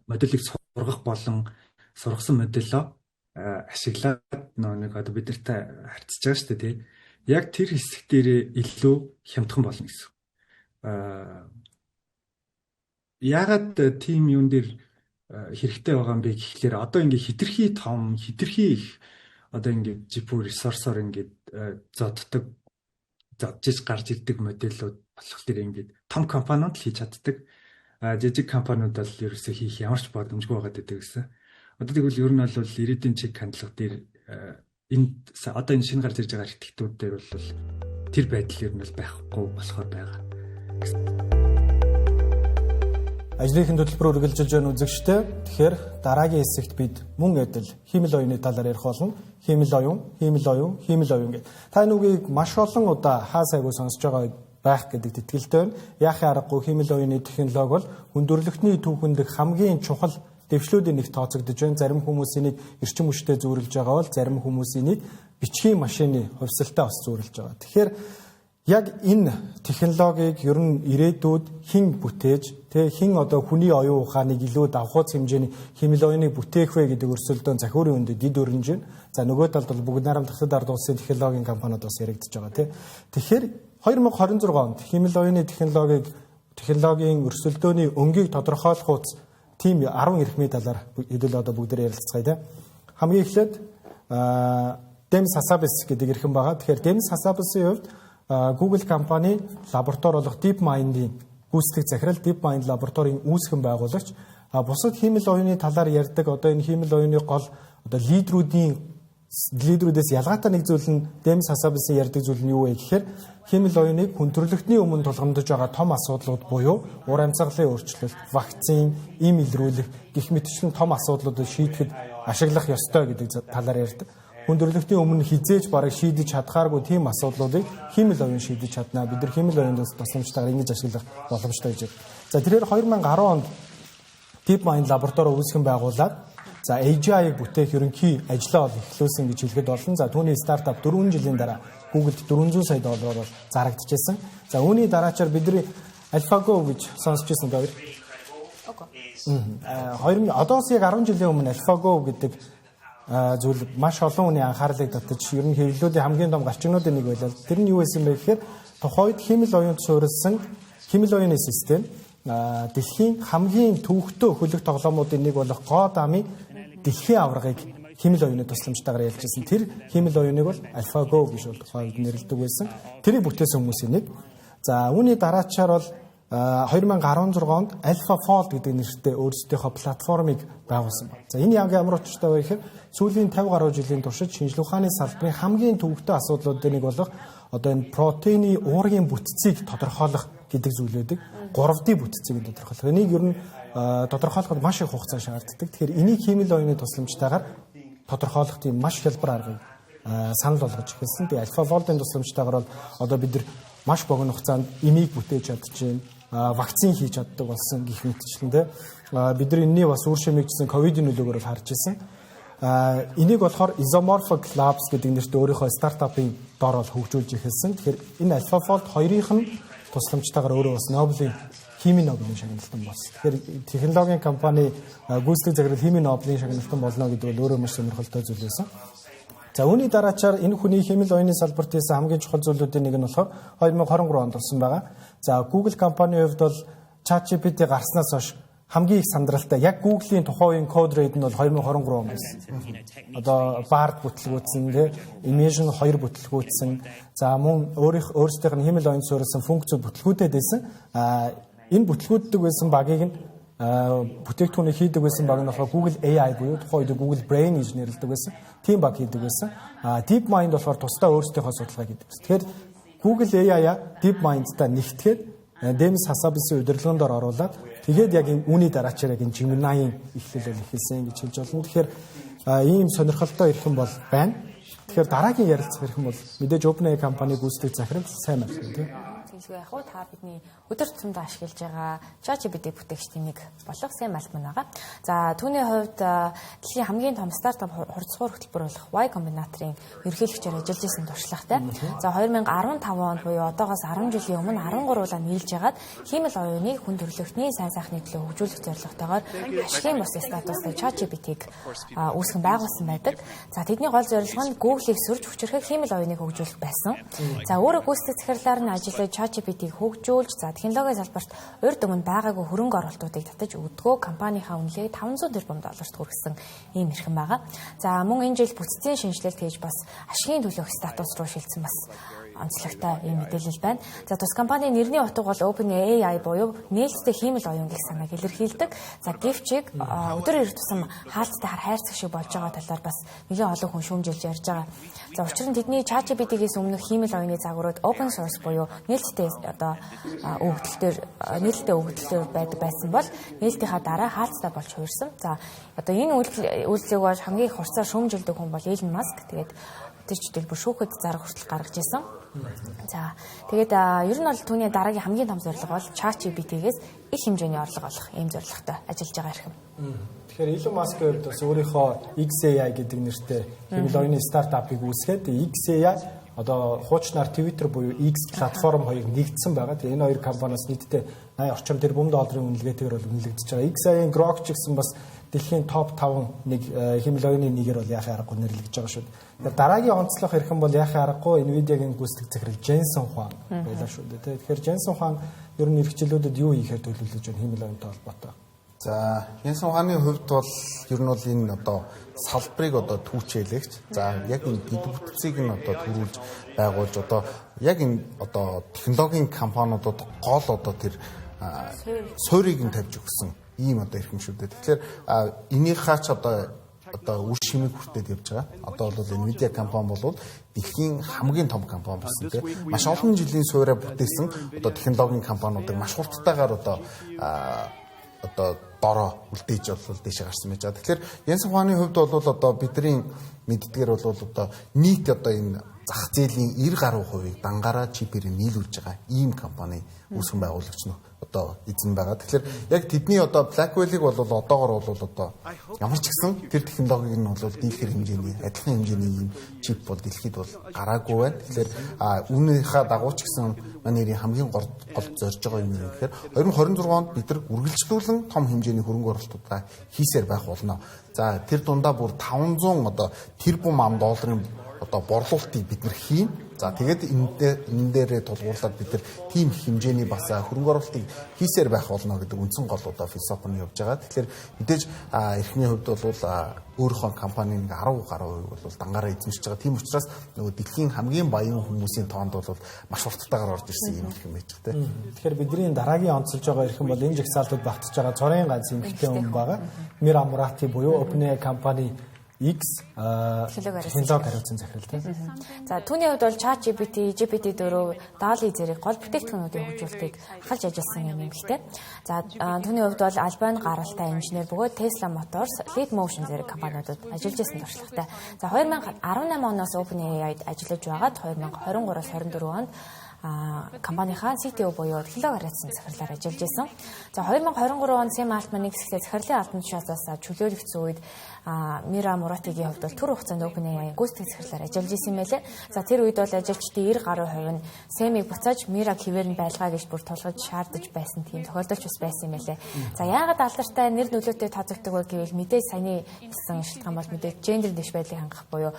модулийг сургах болон сургасан модельо ашиглаад нэг одоо бидэртэй харьцаж байгаа шүү дээ тий. Яг тэр хэсэг дээр илүү хямдхан болно гэсэн. Яагаад тим юун дээр хэрэгтэй байгаа юм бэ гэхлээр одоо ингээ хитрхи том хитрхи их одоо ингээ GPU ресурсоор ингээ зоддог зодж гарч ирдэг модельүүд болохоор ингээ том компаниуд л хийж чаддаг. Жижиг компаниуд бол ерөөсөө хийх ямар ч боломжгүй байгаад байдаг гэсэн. Одоо тэгвэл ер нь бол ирээдүйн чиг хандлага дээр энэ одоо энэ шинэ гарч ирж байгаа архитектур дээр бол тэр байдал ер нь бол байхгүй болохоор байгаа. Ажлынхын төлбөр үргэлжилж байгаа үзэгчтэй. Тэгэхээр дараагийн хэсэгт бид мөн эдэл хиймэл оюуны талаар ярих болно. Хиймэл оюун гэдэг. Та энэ үгийг маш олон удаа хаа сайгүй сонсож байгаа байх гэдэгт итгэлтэй байна. Яахын аргагүй хиймэл оюуны технологи бол хүндрэлтний түүхэнд хамгийн чухал дэвшлүүдийн нэг тооцогдож байна. Зарим хүмүүс энийг эрчим хүчтэй зүйрлж байгаа бол зарим хүмүүс энийг бичгийн машины хувьсалтай бас зүйрлж байгаа. Тэгэхээр яг энэ технологиг ер нь ирээдүйд хэн бүтээж, хэн одоо хүний оюун ухааныг илүү давхууц хэмжээний хиймэл оюуныг бүтээх вэ гэдэг өрсөлдөөн захиурын үндэд дид өрнөж байна. За нөгөө талд бол бүгд найрамдах ард улсын технологийн компаниуд бас яригдж байгаа. Тэгэхээр 2026 онд хиймэл оюуны технологийн өрсөлдөөний өнгийг тодорхойлох хуц тим 10 эрхмийн талаар хэдүүл одоо бүгдээр ярилцгаая. Хамгийн эхлээд Demis Hassabis гэдэг эрхэм байгаа. Тэгэхээр Demis Hassabis-ийн хувьд Google компани лаборатори болох DeepMind-ийн гүйцэтгэх захирал DeepMind лабораторийн үүсгэн байгуулагч бусад хиймэл оюуны талаар ярьдаг одоо энэ хиймэл оюуны гол одоо лидерүүдээс ялгаатай нэг зүйл нь Demis Hassabis-ийн ярьдаг зүйл нь юу вэ гэхээр хиймэл оюуныг хүндрэлтний өмнө тулгамдж байгаа том асуудлууд буюу ур амьсгалын өөрчлөлт, вакцин, ийм илрүүлэх гэх мэтчлэн том асуудлуудыг шийдэхэд ашиглах ёстой гэдэг талаар ярьдаг. Хүндрэлтний өмнө хизээж бараг шийдэж чадхааргүй тийм асуудлуудыг хиймэл оюун шийдэж чадна. Бид нар хиймэл оюунд тусламжтайгаар ингэж ашиглах боломжтой гэж. За тэрээр 2010 онд DeepMind лаборатори үүсгэн байгуулад за AGI-г бүтээх ерөнхий ажлаа эхлүүлсэн гэж хэлэхэд болно. За түүний стартап 4 жилийн дараа Google-д $400 сая зарагдчихсан. За үүний дараачаар бидний AlphaGo гэж сонсч байсан даа. Одоос яг 10 жилийн өмнө AlphaGo гэдэг зүйл маш олон хүний анхаарлыг татаж ер нь хэвлэлүүдийн хамгийн том гарчигнуудын нэг байлаа. Тэр нь юу байсан бэ гэхээр тухайд хиймэл оюунд суурилсан хиймэл оюуны систем дэлхийн хамгийн төвөгтэй хөлөг тоглоомуудын нэг болох Go Dummy дэлхийн аваргыг хиймэл оюуны тусламжтайгаар ялжсэн. Тэр хиймэл оюуныг бол AlphaGo гэж тухайд нэрлэдэг байсан. Тэрийг бүтээсэн хүмүүсийн нэг. За үүний дараачаар бол 2016 онд AlphaFold гэдэг нэртэй өөрсдийнхөө платформыг байгуулсан байна. За энэ ямар учиртай вэ гэхээр сүүлийн 50 гаруй жилийн туршид шинжлэх ухааны салбарын хамгийн төвөгтэй асуудлуудын нэг болох одоо энэ протеины уургийн бүтцийг тодорхойлох гэдэг зүйл байдаг. 3D бүтцийг тодорхойлох. Энийг ер нь тодорхойлоход маш их хугацаа шаарддаг. Тэгэхээр энийг хиймэл оюуны тусламжтайгаар тодорхойлох тийм маш хялбар аргыг санал болгож эхэлсэн. Тэгээ AlphaFold-ын тусламжтайгаар бол одоо бид нар маш богино хугацаанд энийг бүтээж чадчихээн. Вакцин хийж чаддаг болсон гэх мэтчлэн тэ бид нар энэний бас үр шимэгжсэн ковидын нөлөөгөөр харж ирсэн. Энийг болохоор Isomorphic Labs гэдэг нэртэй өөрийнхөө стартапын доор бол хөгжүүлж эхэлсэн. Тэгэхээр энэ AlphaFold хоёрынх нь тусламжтайгаар өөрөө бас Нобелийн химийн Нобелийн шагналтан болсон. Тэгэхээр технологийн компани гүйцэтгэх захирал химийн Нобелийн шагналтан болно гэдэг бол өөрөө маш сонирхолтой зүйл байсан. За үүний дараачаар энэ хүний хиймэл оюуны салбарт хийсэн хамгийн чухал зүйлүүдийн нэг нь болохоор 2023 онд болсон байгаа. За Google компанийн хувьд бол ChatGPT гарснаас хойш хамгийн их сандралтай яг Google-ийн тухайн үеийн код рейд нь бол 2023 он байсан. Одоо Bard бүтлгүүцсэн, Imagen 2 бүтлгүүцсэн. За мөн өөрсдийнх нь хиймэл оюунд суурилсан функцүүд бүтлгүүтэд байсан. Энэ бүтлгүүддэг байсан багийг нь бүтээгдэхүүнийг хийдэг байсан баг нь болохоор Google AI буюу тухайн үед Google Brain гэж нэрлэдэг байсан. Тийм баг хийдэг байсан. DeepMind болохоор тусдаа өөрсдийнхөө судалгаа хийдэг байсан. Тэгэхээр Google AI-а DeepMind-тай нэгтгэхэд Demis Hassabis-ийн удирдлагын дор оруулаад Тэгээд яг энэ үүний дараачаар яг энэ Gemini-ийн эхлэл эхэлсэн гэж хэлж болно. Тэгэхээр ийм сонирхолтой ирэх юм бол байна. Тэгэхээр дараагийн ярилцах ирэх юм бол мэдээж OpenAI компани гүйцэтгэх захирал сайн байна тийм. Тэгвэл яг хуу та бидний өдөр тутамдаа ашиглаж байгаа ChatGPT бүтээгчдийн нэг болох Sam Altman байгаа. За түүний хувьд дэлхийн хамгийн том стартап хурцлуур хөтөлбөр болох Y Combinator-ын ерөнхийлөгчөөр ажиллаж исэн туршлагатай. За 2015 онд буюу одоогоос 10 жилийн өмнө 13-уулаа нийлж ягаад хиймэл оюуныг хүн төрөлхтний сайн сайхны төлөө хөгжүүлэх зорилготойгоор ашигын бус статустай ChatGPT-г үүсгэн байгуулсан байдаг. За тэдний гол зорилго нь Google-ийг сөрж хүчрэхэг хиймэл оюуныг хөгжүүлэх байсан. За өөрөө гүйцэтгэх захирлаар нь ажиллаж ChatGPT-г хөгжүүлж технологийн салбарт урьд өмнө байгаагүй хөрөнгө оруулалтуудыг татаж өгдгөө компанийнхаа үнэлгээг $500 тэрбум хүргэсэн ийм хэрхэн байгаа. За мөн энэ жил бүтцийн шинжилэлт хийж бас ашигын төлөөх статус руу шилжсэн бас онцлогтой ийм мэдээлэл байна. За тус компанийн нэрний утга бол OpenAI буюу нээлттэй хиймэл оюун гэх санааг илэрхийлдэг. За гэвчийг өдөр ирэх тусам хаалттай хайрцаг шиг болж байгаа талаар бас нэлээд олон хүн шүүмжилж ярьж байгаа. За учир нь тэдний ChatGPT-гээс өмнөх хиймэл оюуны загварууд open source буюу нээлттэй өгөгдлөөр байдаг байсан бол нээлтийнхаа дараа хаалттай болж хувирсан. За одоо энэ үйлчлэг бол хамгийн их хурцаар шүүмжилдэг хүн бол Elon Musk. Тэгээд тэр жишээлбэл шүүхэд зарга хүртэл гаргаж ирсэн. За тэгээд ер нь бол түүний дараагийн хамгийн том зорилго бол ChatGPT-гээс их хэмжээний орлого олох ийм зорилготой ажиллаж байгаа хэрэг. Тэгэхээр Elon Musk-ийн хувьд бас өөрийнхөө XAI гэдэг нэртэй хиймэл оюуны стартапыг үүсгээд XAI одоо хуучнаар Twitter буюу X платформ хоёрыг нэгдсэн байгаа. Тэгээ энэ хоёр компаниас нийтдээ 80 орчим тэрбум долларын үнэлгээтэйгээр бол үнэлэгдэж байгаа. XAI-ийн Grok ч гэсэн бас дэлхийн топ 5 нэг хиймэл оюуны нэгээр бол яхаа аргагүй нэрлэгдэж байгаа шүү. Тэгэхээр дараагийн онцлог хэрхэн бол яхаа аргагүй Nvidia-гийн гүйцэтгэх захирал Jensen Huang байлаа шүү дээ. Тэгэхээр Jensen Huang ер нь эрхчлүүлүүдэд юу хийхээр төлөвлөж байна хиймэл оюунтай холбоотой. За Jensen Huang-ын хувьд бол ер нь бол энэ одоо салбарыг одоо түүчээлэгч. За яг энэ гид бүтцийг нь одоо төрүүлж байгуулж одоо яг энэ одоо технологийн компаниудад гол одоо тэр суурийг нь тавьж өгсөн ийм одоо эрхэм шүү дээ. Тэгэхээр энийхээ ч одоо үр шимийг хүртээд явж байгаа. Одоо бол Nvidia компани бол дэлхийн хамгийн том компани болсон тийм. Маш олон жилийн суурьаа бүтээсэн одоо технологийн компаниудыг маш хурдтайгаар одоо дороо үлдээж бол дэше гарсан байж байгаа. Тэгэхээр Jensen Huang-ын хувьд бол одоо бидний мэддгээр бол одоо нийт одоо энэ зах зээлийн 90% дангаараа чипээр нийлүүлж байгаа ийм компани үүсгэн байгуулагч нь одоо эзэн байгаа. Тэгэхээр яг тэдний одоо Blackwell-ыг бол одоогоор бол одоо ямар ч гэсэн тэр технологиг нь бол дийлхэр хэмжээний адилхан хэмжээний ийм чип бол дэлхийд бол гараагүй байна. Тэгэхээр үүнийхээ дагуу ч гэсэн манай нэрийн хамгийн гол зорж байгаа юм нь гэхээр 2026 онд бид нар үргэлжлүүлэн том хэмжээний хөрөнгө оруулалтуудаа хийсээр байх болно. За тэр дундаа бүр 500 одоо тэрбум $, одоо борлуулалтыг бид нар хийн. За тэгээд энэ дээрээ тулгуурлаад бид нар тийм хэмжээний бас хөрөнгө оруулалтыг хийсээр байх болно гэдэг үндсэн гол одоо философи нь явж байгаа. Тэгэхээр мэдээж эрхний хувьд бол өөрийнхөө компанийн 10% бол дангаараа эзэмшиж байгаа. Тийм учраас нөгөө дэлхийн хамгийн баян хүмүүсийн тоонд бол маш хурдтайгаар орж ирсэн юм хэрэг байж байгаа тийм. Тэгэхээр бидний дараагийн онцолж байгаа эрхэм бол энэ жагсаалтад багтаж байгаа цорын ганц эмэгтэй хүн байгаа. Mira Murati буюу OpenAI компани X технологи хариуцсан захирал тийм. За түүний хувьд бол ChatGPT, GPT-4, DALL-E зэрэг гол бүтээгдэхүүнүүдийн хөгжүүлэлтийг ахалж ажилласан юм эмэгтэй. За түүний хувьд бол Albany гаралтай инженер бөгөөд Tesla Motors, Leap Motion зэрэг компаниудад ажиллаж байсан туршлагатай. За 2018 оноос OpenAI-д ажиллаж байгаад 2023-аас 24 онд компанийнхаа CTO буюу технологи хариуцсан захирлаар ажиллаж байсан. За 2023 онд Sam Altman-ыг захирлын албан тушаалаас чөлөөлөгдсөн үед Mira Murati-гийн хувьд бол түр хугацаанд OpenAI-ийн гүйцэтгэх захирлаар ажиллаж исэн юм байлээ. За тэр үед бол ажилчдын 90% нь Sam-ыг буцааж Mira хэвээр нь байлгаа гэж бүр тулгаж шаардаж байсан тийм тохиолдолч бас байсан юм байлээ. За яагаад алдартай нэр нөлөөтэй тооцогддог вэ гэвэл мэдээж саяны хэлсэн шалтгаан бол мэдээж гендер дэвш байдлыг хангах буюу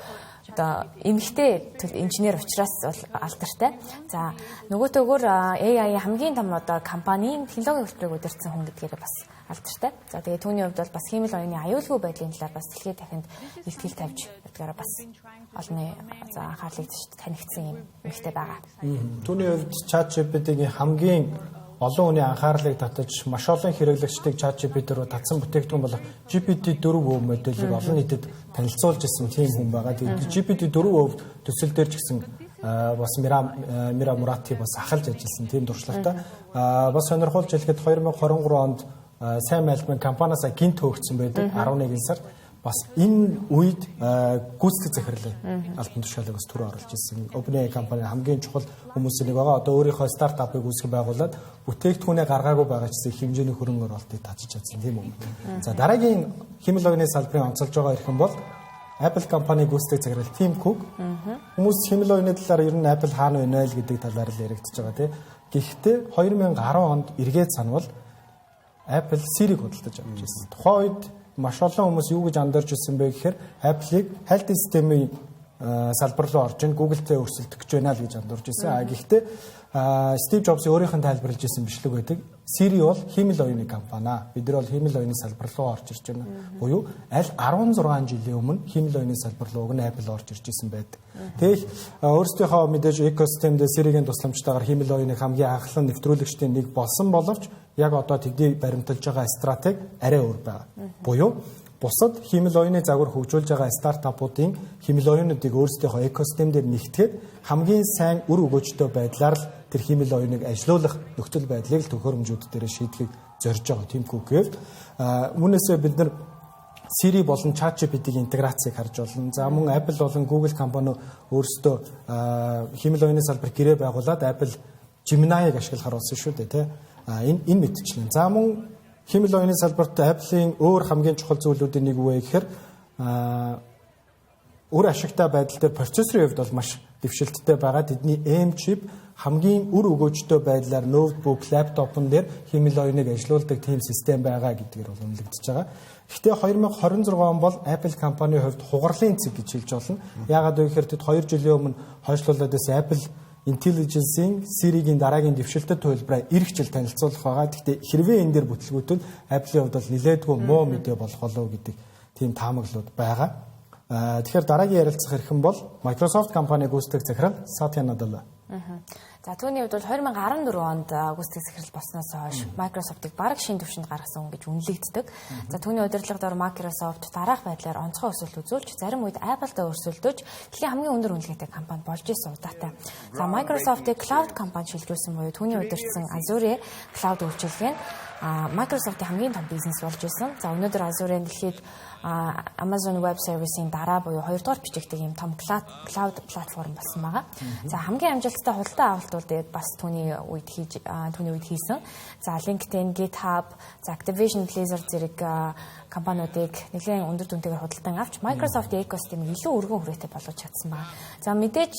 одоо эмэгтэй инженер учраас бол алдартай. За нөгөө төгөөр AI хамгийн том одоо компанийн технологийн хөтөлбөрийг удирдсан хүн гэдгээрээ бас алдартай. За тэгээ түүний хувьд бол бас хиймэл оюуны аюулгүй байдлын талаар бас дэлхийд дахинд илтгэл тавьж байдгаараа бас олонний анхаарлыг танигдсан юм эмэгтэй байгаа. Түүний хувьд ChatGPT-гийн хамгийн олон хүний анхаарлыг татаж маш олон хэрэглэгчдийг ChatGPT руу татсан бүтээгдэхүүн болох GPT-4 модельийг олон нийтэд танилцуулж ирсэн тийм хүн байгаа. Тэгээд GPT-4 төсөл дээр ч гэсэн бас Мира Мурати бас ахалж ажилласан тийм туршлагатай. Бас сонирхолтой хэлэхэд 2023 онд сайн мэлбэн компаниас гинт хөөгдсөн байдаг 11 сард. Бас энэ үед гүйцэтгэх захирлын албан тушаалыг бас төр оруулж ирсэн. OpenAI компани хамгийн чухал хүмүүсийн нэг байгаа. Одоо өөрийнхөө стартапыг үүсгэн байгуулад бүтээгдэхүүнээ гаргаагүй байгаа ч гэсэн хэмжээний хөрөнгө оруулалтыг татж чадсан тийм юм. За дараагийн хэмэл оюуны салбарын онцолж байгаа хэрхэн бол Apple компани гүйцэтгэх захирал Tim Cook. Хүмүүс хэмэл оюуны талаар ер нь Apple хаана байна вэ гэдэг талаар л яригдчихэж байгаа тийм. Гэхдээ 2010 онд эргээд санавал Apple Siri-г худалдаж авч ирсэн. Тухайн үед маш олон хүмүүс юу гэж андарч ирсэн бэ гэхээр Apple-ийг health system-ийн салбар руу орж ийн Google-тэй өрсөлдөх гэж байна л гэж андуурж ирсэн. Гэхдээ Steve Jobs өөрийнх нь тайлбарлаж ирсэн бичлэг байдаг. Siri бол хэмэл оюуны компани. Бид нар бол хэмэл оюуны салбар руу орж ирж байна. Буюу аль 16 жилийн өмнө хэмэл оюуны салбар руу Apple орж ирж ирсэн байдаг. Тэгэх өөрсдийнхөө мэдээж экосистемд Siri-гийн тусламжтайгаар хэмэл оюуныг хамгийн анхлан нэвтрүүлэгчдийн нэг болсон боловч яг одоо тэдний баримталж байгаа стратеги арай өөр байгаа. Буюу бусад хэмэл оюуны загвар хөгжүүлж байгаа стартапуудын хэмэл оюунуудыг өөрсдийнхөө экосистем дээр нэгтгэхэд хамгийн сайн үр өгөөжтэй байдлаар л тэр хэмэл оюуныг ажилуулах нөхцөл байдлыг л төхөөрөмжүүд дээр шийдэхийг зорж байгаа тийм күүкээр үүнээсээ бид нар Siri болон ChatGPT-ийн интеграцийг харж болно. За мөн Apple болон Google компани өөрсдөө хэмэл оюуны салбар гэрээ байгуулад Apple Gemini-г ашиглахаар болсон шүү дээ тий. Энэ мэдчлэн. За мөн хэмэл оюуны салбарт Apple-ийн өөр хамгийн чухал зүйлүүдийн нэг үе гэхээр өөр ашигтай байдал дээр процессорын хувьд бол маш дэвшилттэй байгаа. Тэдний ARM chip хамгийн үр өгөөжтэй байдлаар ноутбук, лаптопн дээр хэмэл оюуныг ажилуулдаг тийм систем байгаа гэдгээр бол үнэлэгдэж байгаа. Гэхдээ 2026 он бол Apple компанийн хувьд хугарлын цэг гэж хэлж болно. Яагаад вэ гэхээр тэд 2 жилийн өмнө хойшлуулад байсан Apple Intelligence-ийн Siri-гийн дараагийн дэвшилтэд төлбөрөөр эх жил танилцуулах байгаа. Гэхдээ хэрвээ энэ дээр бүтлгүүтвэл Apple-ийн хувьд бол нэлээдгүй муу мэдээ болох болов гэдэг тийм таамаглууд байгаа. Тэгэхээр дараагийн ярилцах хэрхэн бол Microsoft компани гүйцэтгэх захирал Сатья Надella. За түүний хувьд бол 2014 онд гүйцэтгэх захирал болсноос хойш Microsoft-ыг бараг шинэ түвшинд гаргасан хүн гэж үнэлэгддэг. За түүний удирдлагаар Microsoft дараах байдлаар онцгой өсөлт үзүүлж, зарим үед Apple-тай өрсөлдөж, дэлхийн хамгийн өндөр үнэлгээтэй компани болж исэн удаатай. За Microsoft-ыг cloud компани шилжүүлсэн буюу түүний удирдсан Azure cloud үйлчилгээ нь Microsoft-ийн хамгийн том бизнес болж исэн. За өнөөдөр Azure-ийн дэлхийд Amazon Web Service-ийн дараа буюу 2 дугаар бичигдэх юм том cloud платформ болсон байгаа. За хамгийн амжилттай худалдаа авалтууд бас түүний үед хийсэн. За LinkedIn, GitHub, за Activision Blizzard зэрэг компаниудыг нэлээд өндөр дүнтэйгээр худалдан авч Microsoft-ийн экосистемийг илүү өргөн хүрээтэй болгож чадсан байна. За мэдээж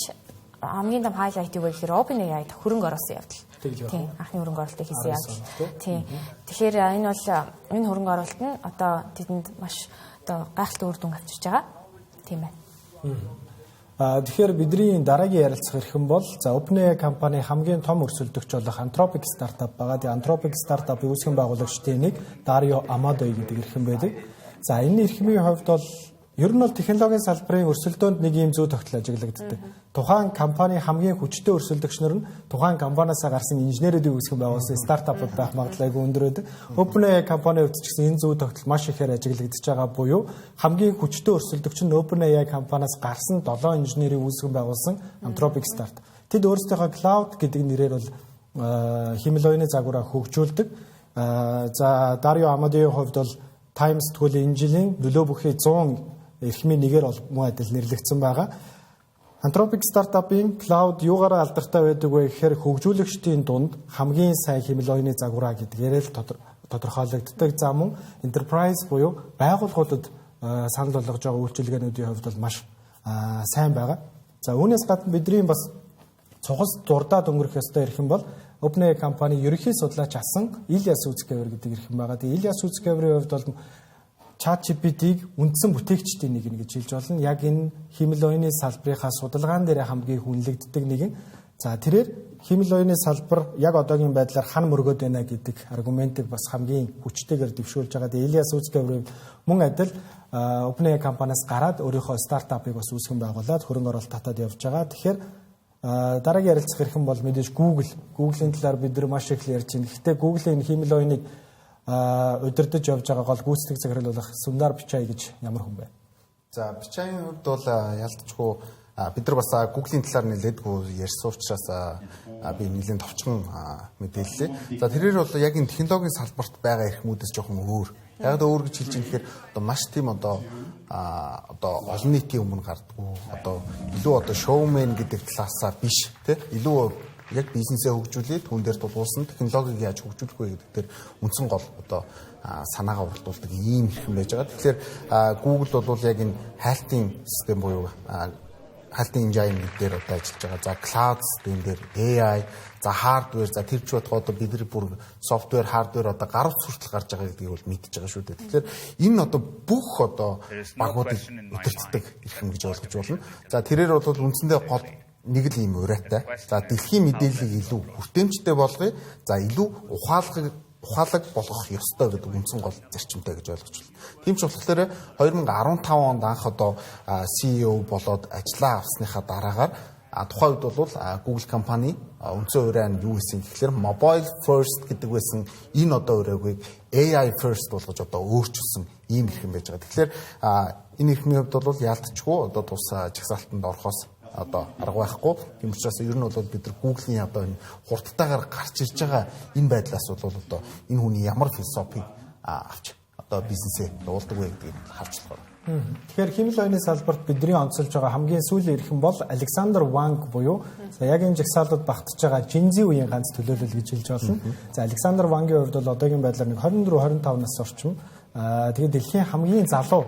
хамгийн том хайлайт юу вэ гэхээр OpenAI хөрөнгө оруулсан явдал. Тийм, анхны хөрөнгө оруулалтыг хийсэн явдал. Тийм. Тэгэхээр энэ хөрөнгө оруулалт нь одоо тэдэнд маш одоо гайхалтай үр дүн авчирч байгаа. Тийм байна. Тэгэхээр бидний дараагийн ярилцах хэрхэн бол за OpenAI компани хамгийн том өрсөлдөгч болох Anthropic стартап байгаа. Тэгээ Anthropic стартапын үүсгэн байгуулагчдын нэг Dario Amodei гэдэг эрхэм байдаг. За энэ эрхмийн хувьд бол ер нь бол технологийн салбарын өрсөлдөөнд нэг юм зүй тогтол ажиглагддаг. Тухайн компани хамгийн хүчтэй өрсөлдөгчнөр нь тухайн компаниас гарсан инженеруудыг үүсгэн байгуулсан стартапууд байх магадлал өндөр байдаг. OpenAI компани хувьд ч гэсэн энэ зүй тогтол маш ихээр ажиглагдж байгаа буюу хамгийн хүчтэй өрсөлдөгч нь OpenAI компаниас гарсан 7 инженерийг үүсгэн байгуулсан Anthropic Start. Тэд өөрсдийнхөө cloud гэдэг нэрээр бол хэмэл оюуны загвараа хөгжүүлдэг. За Dario Amodei-ийн хувьд бол Time сэтгүүлийн энэ жилийн нөлөө бүхий 100 эрхмийн нэгээр бол муу адил нэрлэгдсэн байгаа. Anthropic стартапын cloud юугаараа алдартай байдаг вэ гэхээр хөгжүүлэгчдийн дунд хамгийн сайн хэмэл оюуны загвараа гэдгээр л тодорхойлогддог. За мөн enterprise буюу байгууллагуудад санал болгож байгаа үйлчилгээнүүдийн хувьд бол маш сайн байгаа. За үүнээс гадна бидний бас цогц дурдаад өнгөрөх ёстой хэрхэн бол OpenAI компани ерөнхий судлаач асан Ilias Sutskever гэдэг эрхэм байгаа. Тэгээ Ilias Sutskever-ийн хувьд бол ChatGPT-г үндсэн бүтээгчдийн нэг нь гэж хэлж болно. Яг энэ хэмэл оюуны салбарынхаа судалгаан дээр хамгийн хүнлэгддэг нэгэн. За тэрээр хэмэл оюуны салбар яг одоогийн байдлаар хан мөргөөд байна гэдэг аргументыг бас хамгийн хүчтэйгээр дэвшүүлж байгаа. Тэгээ Ilias Sutskever мөн адил OpenAI компаниас гараад өөрийнхөө стартапыг бас үүсгэн байгуулад хөрөнгө оруулалт татаад явж байгаа. Тэгэхээр дараагийн ярилцах хэрхэн бол мэдээж Google-ийн талаар бид нар маш их л ярьж байна. Гэхдээ Google-ийн хэмэл оюуныг удирдах явж байгаа гол гүйцэтгэх захирал болох Sundar Pichai гэж ямар хүн бэ? За Pichai-ийн хувьд бол ялцчгүй бид нар бас Google-ийн талаар нэлээдгүй ярьсан учраас би нэлийн товчхон мэдээллээ. За тэрээр бол яг энэ технологийн салбарт байгаа эрхмүүдээс жоохон өөр. Яг өөр гэж хэлж байгаа гэхээр одоо маш тийм одоо олон нийтийн өмнө гардггүй одоо илүү шоумен гэдэг талаасаа биш тий илүү яг бизнесээ хөгжүүлээд түн дээр тулгуулсан технологиг яаж хөгжүүлэх вэ гэдэг дээр үндсэн гол одоо санаагаа урдуулдаг ийм хэрхэн байж байгаа. Тэгэхээр Google бол яг энэ хайлтын систем буюу хайлтын engine дээр одоо ажиллаж байгаа. За cloud систем дээр AI, за hardware, за тэр ч бодгоо одоо бид нар бүр software, hardware одоо гарав хүртэл гарч байгаа гэдгийг бол мэдж байгаа шүү дээ. Тэгэхээр энэ одоо бүх одоо багуудыг өдөртдөг хэрхэн гэж ойлгож болно. За тэрээр бол үндсэндээ гол нэг л юм урайтай. За дэлхийн мэдээллийг илүү хүртээмжтэй болгоё. За илүү ухаалаг болгох ёстой гэдэг үндсэн гол зарчимтай гэж ойлгож байна. Тийм ч болохоор 2015 онд анх одоо CEO болоод ажиллаа авсныхаа дараагаар тухайн үед бол Google компани үндсэн ураа нь юу гэсэн гэхээр mobile first гэдэг байсан энэ одоо ураагийг AI first болгож одоо өөрчилсөн ийм хэрхэн байж байгаа. Тэгэхээр энэ хэрхний хувьд бол яалтчгүй одоо тус жагсаалтанд орохоос одоо арга байхгүй. Тийм учраас ер нь бол бид нар Google-ийн одоо энэ хурдтайгаар гарч ирж байгаа энэ байдлаас бол одоо энэ хүний ямар философиг авч одоо бизнесээ дуулдаг вэ гэдгийг харж байна. Тэгэхээр химэл оюуны салбарт бидний онцолж байгаа хамгийн сүүлийн эрхэм бол Александр Ванг буюу яг энэ жагсаалууд багтаж байгаа Gen Z үеийн ганц төлөөлөл гэж хэлж болно. За Александр Вангийн хувьд бол одоогийн байдлаар нэг 24-25 нас орчим. Тэгээд дэлхийн хамгийн залуу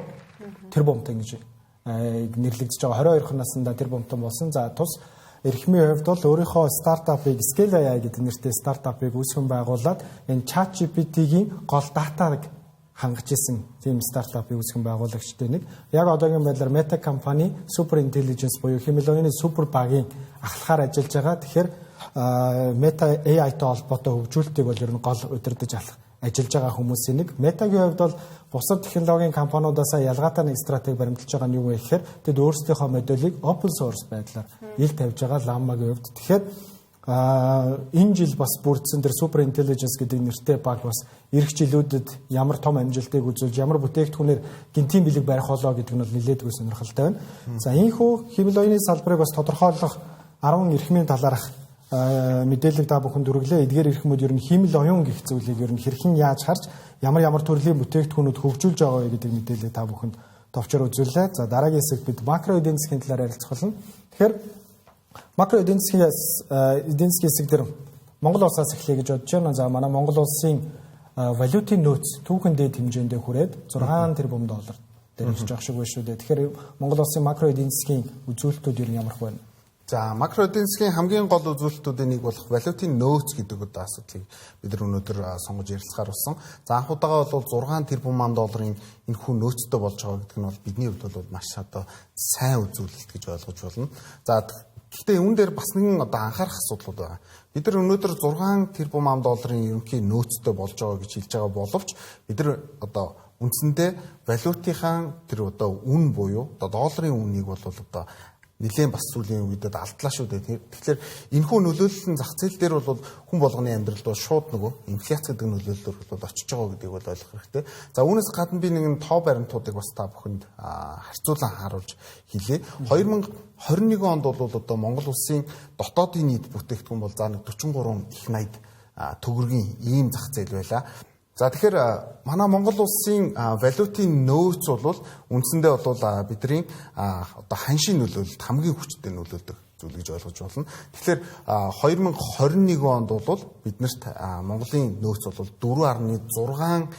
тэр бомтон гэж нэрлэгдэж байгаа 22 наснда тэр бомтон болсон. За тус эрхмийн хувьд бол өөрийнхөө стартапыг Scale AI гэдэг нэртэй стартапыг үүсгэн байгуулад энэ ChatGPT-гийн гол датаг хангаж исэн тийм стартапыг үүсгэн байгуулагчтай нэг. Яг одоогийн байдлаар Meta компани Super Intelligence буюу химэл оюуны супер багийн ахлахаар ажиллаж байгаа. Тэгэхээр Meta AI-тай холбоотой хөгжүүлэлтийг бол ер нь гол удирдах ажиллаж байгаа хүмүүсийн нэг. Meta-гийн хувьд бол бусад технологийн компаниудаас ялгаатай нэг стратеги баримталж байгаа нь юу вэ гэхээр тэд өөрсдийнхөө модулийг open source байдлаар ил тавьж байгаа Llama-гийн хувьд. Тэгэхээр энэ жил бас бүрдсэн тэр Super Intelligence гэдэг нэртэй баг бас эх жилүүдэд ямар том амжилтыг үзүүлж ямар бүтээгдэхүүнээр гинтийн бэлэг барих болоо гэдэг нь бол нэлээдгүй сонирхолтой байна. За ийхүү химэл оюуны салбарыг бас тодорхойлох 10 эрхмийн талаарх мэдээлэл та бүхэнд дүрглээ. Эдгээр эрхмүүд ер нь химэл оюун гэх зүйлийг ер нь хэрхэн яаж харж ямар төрлийн бүтээгдэхүүнүүд хөгжүүлж байгаа вэ гэдэг мэдээлэл та бүхэнд товчоор үзүүллээ. За дараагийн хэсэг бид макро эдийн засгийн талаар ярилцах болно. Тэгэхээр макро эдийн засгийн хэсэг дээр Монгол улсаас эхлэе гэж бодож байна. За манай Монгол улсын валютын нөөц түүхэн дээд хэмжээндээ хүрээд 6 тэрбум доллар дээр ирж байгаа шиг байна шүү дээ. Тэгэхээр Монгол улсын макро эдийн засгийн үзүүлэлтүүд ер нь ямар вэ? За макро эдийн засгийн хамгийн гол үзүүлэлтүүдийн нэг болох валютын нөөц гэдэг одоо асуудлыг бид нар өнөөдөр сонгож ярилцахаар болсон. За анх удаага бол 6 тэрбум долларын энэ хүн нөөцтэй болж байгаа гэдэг нь бол бидний хувьд бол маш одоо сайн үзүүлэлт гэж ойлгож болно. За гэхдээ үүн дээр бас нэгэн одоо анхаарах асуудлууд байна. Бид нар өнөөдөр 6 тэрбум долларын ерөнхий нөөцтэй болж байгаа гэж хэлж байгаа боловч бид нар одоо үндсэндээ валютынхаа тэр одоо үн буюу одоо долларын үнийг бол одоо нэлээд бас сүүлийн үедэд алдлаа шүү дээ. Тэгэхээр энэхүү нөлөөлөл нь зах зээл дээр бол хүн болгоны амьдралд бол шууд нөгөө инфляц гэдэг нөлөөллөөр бол очиж байгаа гэдгийг бол ойлгох хэрэгтэй. За үүнээс гадна би нэгэн тоо баримтуудыг бас та бүхэнд харьцуулан харуулж хэлье. 2021 онд бол одоо Монгол улсын дотоодын нийт бүтээгдэхүүн бол за 43 их 80 төгрөгийн ийм зах зээл байлаа. За тэгэхээр манай Монгол улсын валютын нөөц бол үндсэндээ бол бидний одоо ханшийн нөлөөлөлд хамгийн хүчтэй нөлөөлдөг зүйл гэж ойлгож байна. Тэгэхээр 2021 онд бол биднэрт Монголын нөөц бол 4.6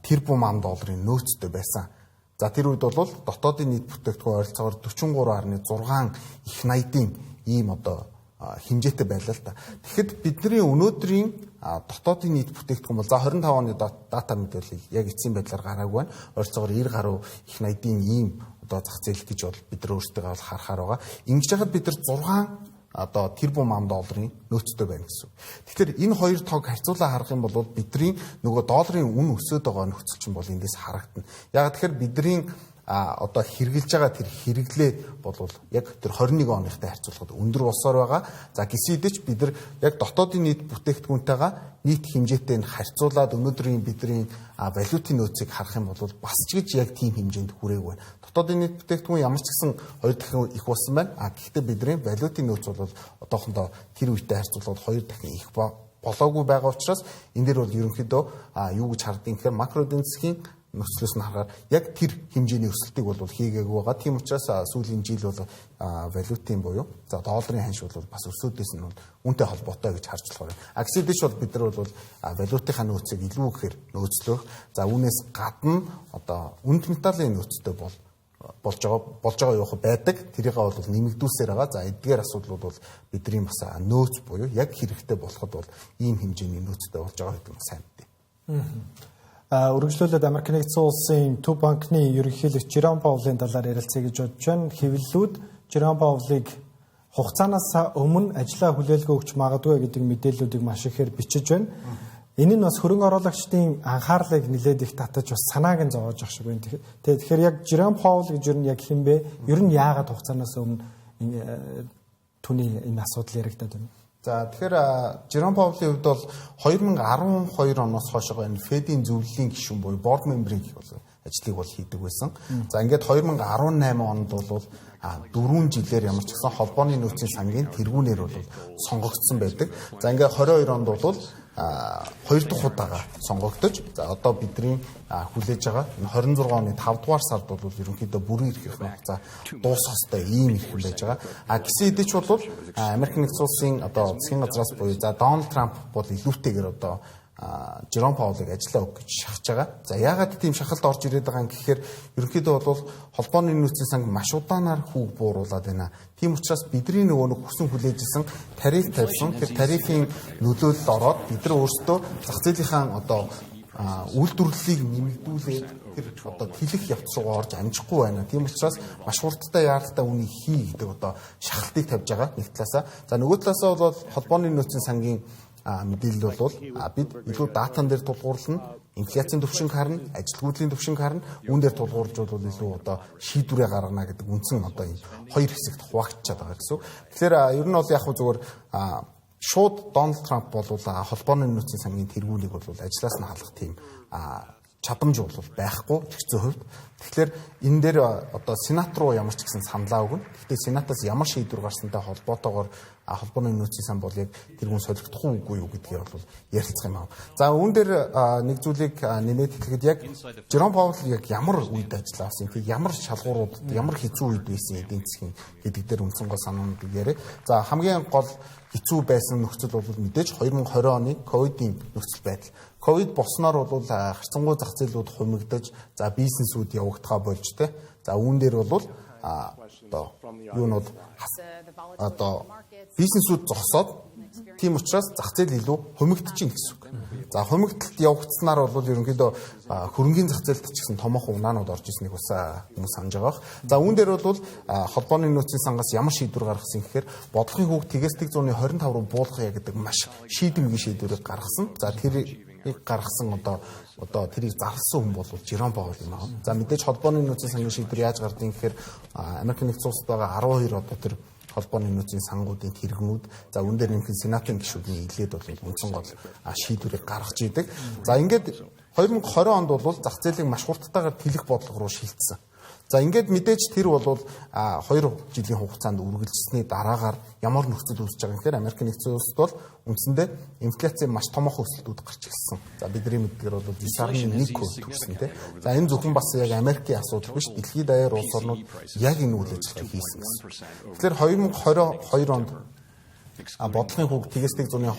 тэрбум долларын нөөцтэй байсан. За тэр үед бол дотоодын нийт бүтээгдэхүүн ойролцоогоор 43.6 их 80-ийн ийм одоо хэмжээтэй байлаа л та. Тэгэхэд бидний өнөөдрийн дотоодын нийт бүтээгдэхүүн бол за 25 оны дата мэдээлэл яг эцсийн байдлаар гараагүй байна. Ойролцоогоор 90 гаруй их 80-ийн ийм одоо зах зээл гэж бол бид нар өөрсдөө бол харахаар байгаа. Ингэж яхад бид нар 6 одоо тэрбум долларын нөөцтэй байна гэсэн. Тэгэхээр энэ хоёр тоог харьцуулаад харах юм бол бидний нөгөө долларын үн өсөд байгаа нөхцөл чинь бол эндээс харагдана. Яг тэгэхээр бидний одоо хэрэгжилж байгаа тэр хэрэглээ бол яг тэр 21 оныхтай харьцуулахад өндөр болсоор байгаа. За гисэн хэдий ч бид нар яг дотоодын нийт бүтээгдэхүүнтэйгээ нийт хэмжээтэй нь харьцуулаад өнөөдрийн бидний валютын нөөцийг харах юм бол бас ч гэж яг тийм хэмжээнд хүрээгүй байна. Дотоодын нийт бүтээгдэхүүн ямар ч гэсэн 2 дахин их болсон байна. Гэхдээ бидний валютын нөөц бол одоохондоо тэр үетэй харьцуулахад 2 дахин их болоогүй байгаа учраас энэ дээр бол ерөнхийдөө юу гэж хардгийг гэхээр макро эдийн засгийн нөхцлөөс нь харахаар яг тэр хэмжээний өсөлтийг бол хийгээгүй байгаа. Тийм учраас сүүлийн жил бол валютын буюу за долларын ханш бол бас өсөөдөөс нь үнэтэй холбоотой гэж харж болохоор. Аксидич бол бид нар бол валютынхаа нөөцийг илүү гэхээр нөөцлөх. За үүнээс гадна одоо үнд металлын нөөцтэй болж байгаа явах байдаг. Тэрийг бол нэмэгдүүлсээр байгаа. За эдгээр асуудлууд бол бидний бас нөөц буюу яг хэрэгтэй болоход бол ийм хэмжээний нөөцтэй болж байгаа гэдэг нь сайн дээ. Үргэлжлүүлээд Америк нэгдсэн улсын төв банкны ерөнхийлөгч Жером Паулын талаар ярилцъя гэж бодож байна. Хэвлэлүүд Жером Паулыг хугацаанаас өмнө ажлаа хүлээлгээ өгч магадгүй гэдэг мэдээллүүдийг маш ихээр бичиж байна. Энэ нь бас хөрөнгө оруулагчдын анхаарлыг нэлээд их татаж бас санааг нь зовоож ах шиг байна. Тэгэхээр яг Жером Паул гэж ер нь яг хэн бэ? Ер нь яагаад хугацаанаас өмнө түүний энэ асуудал яригдаад байна? За тэгэхээр Жером Паулын хувьд бол 2012 оноос хойшоо энэ Федийн зөвлөлийн гишүүн буюу board member-ийн ажлыг бол хийдэг байсан. За ингээд 2018 онд бол 4 жилээр ямар ч гэсэн холбооны нөөцийн сангийн тэргүүнээр бол сонгогдсон байдаг. За ингээд 22 онд бол 2 дахь удаага сонгогдож за одоо бидний хүлээж байгаа энэ 26 оны 5 дугаар сард бол ерөнхийдөө бүрэн эрх хугацаа дуусахтай ийм их хүлээж байгаа. Гисэн хэдий ч бол Америк нэгдсэн улсын одоо засгийн газраас буюу за Дональд Трамп бол илүүтэйгээр одоо Жером Паулыг ажиллаа өг гэж шахаж байгаа. За яагаад тийм шахалт орж ирээд байгаа юм гэхээр ерөнхийдөө бол холбооны нөөцийн санг маш удаанаар хүүг бууруулад байна. Тийм учраас бидний нөгөө хүсэн хүлээжсэн тариф тавьсан. Тэр тарифын нөлөөлөлд ороод бид нар өөрсдөө зах зээлийнхаа одоо үйлдвэрлэлийг нэмэгдүүлээд тэр одоо тэлэх явц руу орж амжихгүй байна. Тийм учраас маш хурдтай яаралтай үнийг хий гэдэг одоо шахалтыг тавьж байгаа нэг талаасаа. За нөгөө талаасаа бол холбооны нөөцийн сангийн мэдээлэл бол бид илүү датан дээр тулгуурлана, инфляцийн төвшинг харна, ажилгүйдлийн төвшинг харна, үүн дээр тулгуурлаж бол илүү одоо шийдвэрээ гаргана гэдэг үндсэн одоо энэ хоёр хэсэгт хуваагдчихад байгаа гэсэн. Тэгэхээр ер нь бол яг зүгээр шууд Дональд Трамп бол холбооны нөөцийн сангийн тэргүүнийг бол ажлаас нь халах тийм чадамж бол байхгүй тэгцэн хувьд. Тэгэхээр энэ дээр одоо сенат руу ямар ч гэсэн саналаа өгнө. Гэхдээ сенатаас ямар шийдвэр гарсантай холбоотойгоор холбооны нөөцийн сан бол яг тэрүүн солигдох уугүй юу гэдгийг бол ярилцах юм аа. За үүн дээр нэг зүйлийг нэмээд хэлэхэд яг Жером Паул яг ямар үед ажиллаа авсан, ямар шалгуурууд, ямар хэцүү үед байсан эдийн засгийн гэдэг дээр үндсэн гол санаануудыг яриа. За хамгийн гол хэцүү байсан нөхцөл бол мэдээж 2020 оны ковидын нөхцөл байдал. Ковид болсноор бол харьцангуй зах зээлүүд хумигдаж, за бизнесүүд явагдхаа болж тэ. За үүн дээр бол одоо юунууд одоо бизнесүүд зогсоод тийм учраас зах зээл илүү хумигдчихээн гэсэн үг. За хумигдалт явагдсанаар бол ерөнхийдөө хөрөнгөний зах зээлд ч гэсэн томоохон унаанууд орж ирснийг бас хүмүүс санаж байгаа. За үүн дээр бол холбооны нөөцийн сангаас ямар шийдвэр гаргасан гэхээр бодлогын хүүг тгээс-тэг зууны 25 руу буулгая гэдэг маш шийдэмгий шийдвэрийг гаргасан. За тэрийг гаргасан одоо тэрийг зарласан хүн бол Жером Паул юм аа. За мэдээж холбооны нөөцийн сангийн шийдвэр яаж гардыг гэхээр Америк нэгдсэн улсад байгаа 12 одоо тэр холбооны нөөцийн сангуудын тэргнүүд за үүн дээр нэмэх сенатын гишүүдийн илээд бол үндсэн гол шийдвэрийг гаргаж идэг. За ингээд 2020 онд бол зах зээлийг маш хурдтайгаар тэлэх бодлого руу шилжсэн. За ингээд мэдээж тэр бол 2 жилийн хугацаанд үргэлжилсэний дараагаар ямар нөхцөл үүсэж байгаа юм гэхээр Америк нэгдсэн улсад бол үндсэндээ инфляци маш томоохон өсөлтүүд гарч ирсэн. За бидний мэдгээр бол 9.1% төрсөн тийм. За энэ зөвхөн бас яг Америкийн асуудал биш, дэлхийд даяар улс орнууд яг энэ үйл ажиллагааг хийсэн гэсэн. Тэгэхээр 2022 онд бодлогын хүүг тгээс-тэг зууны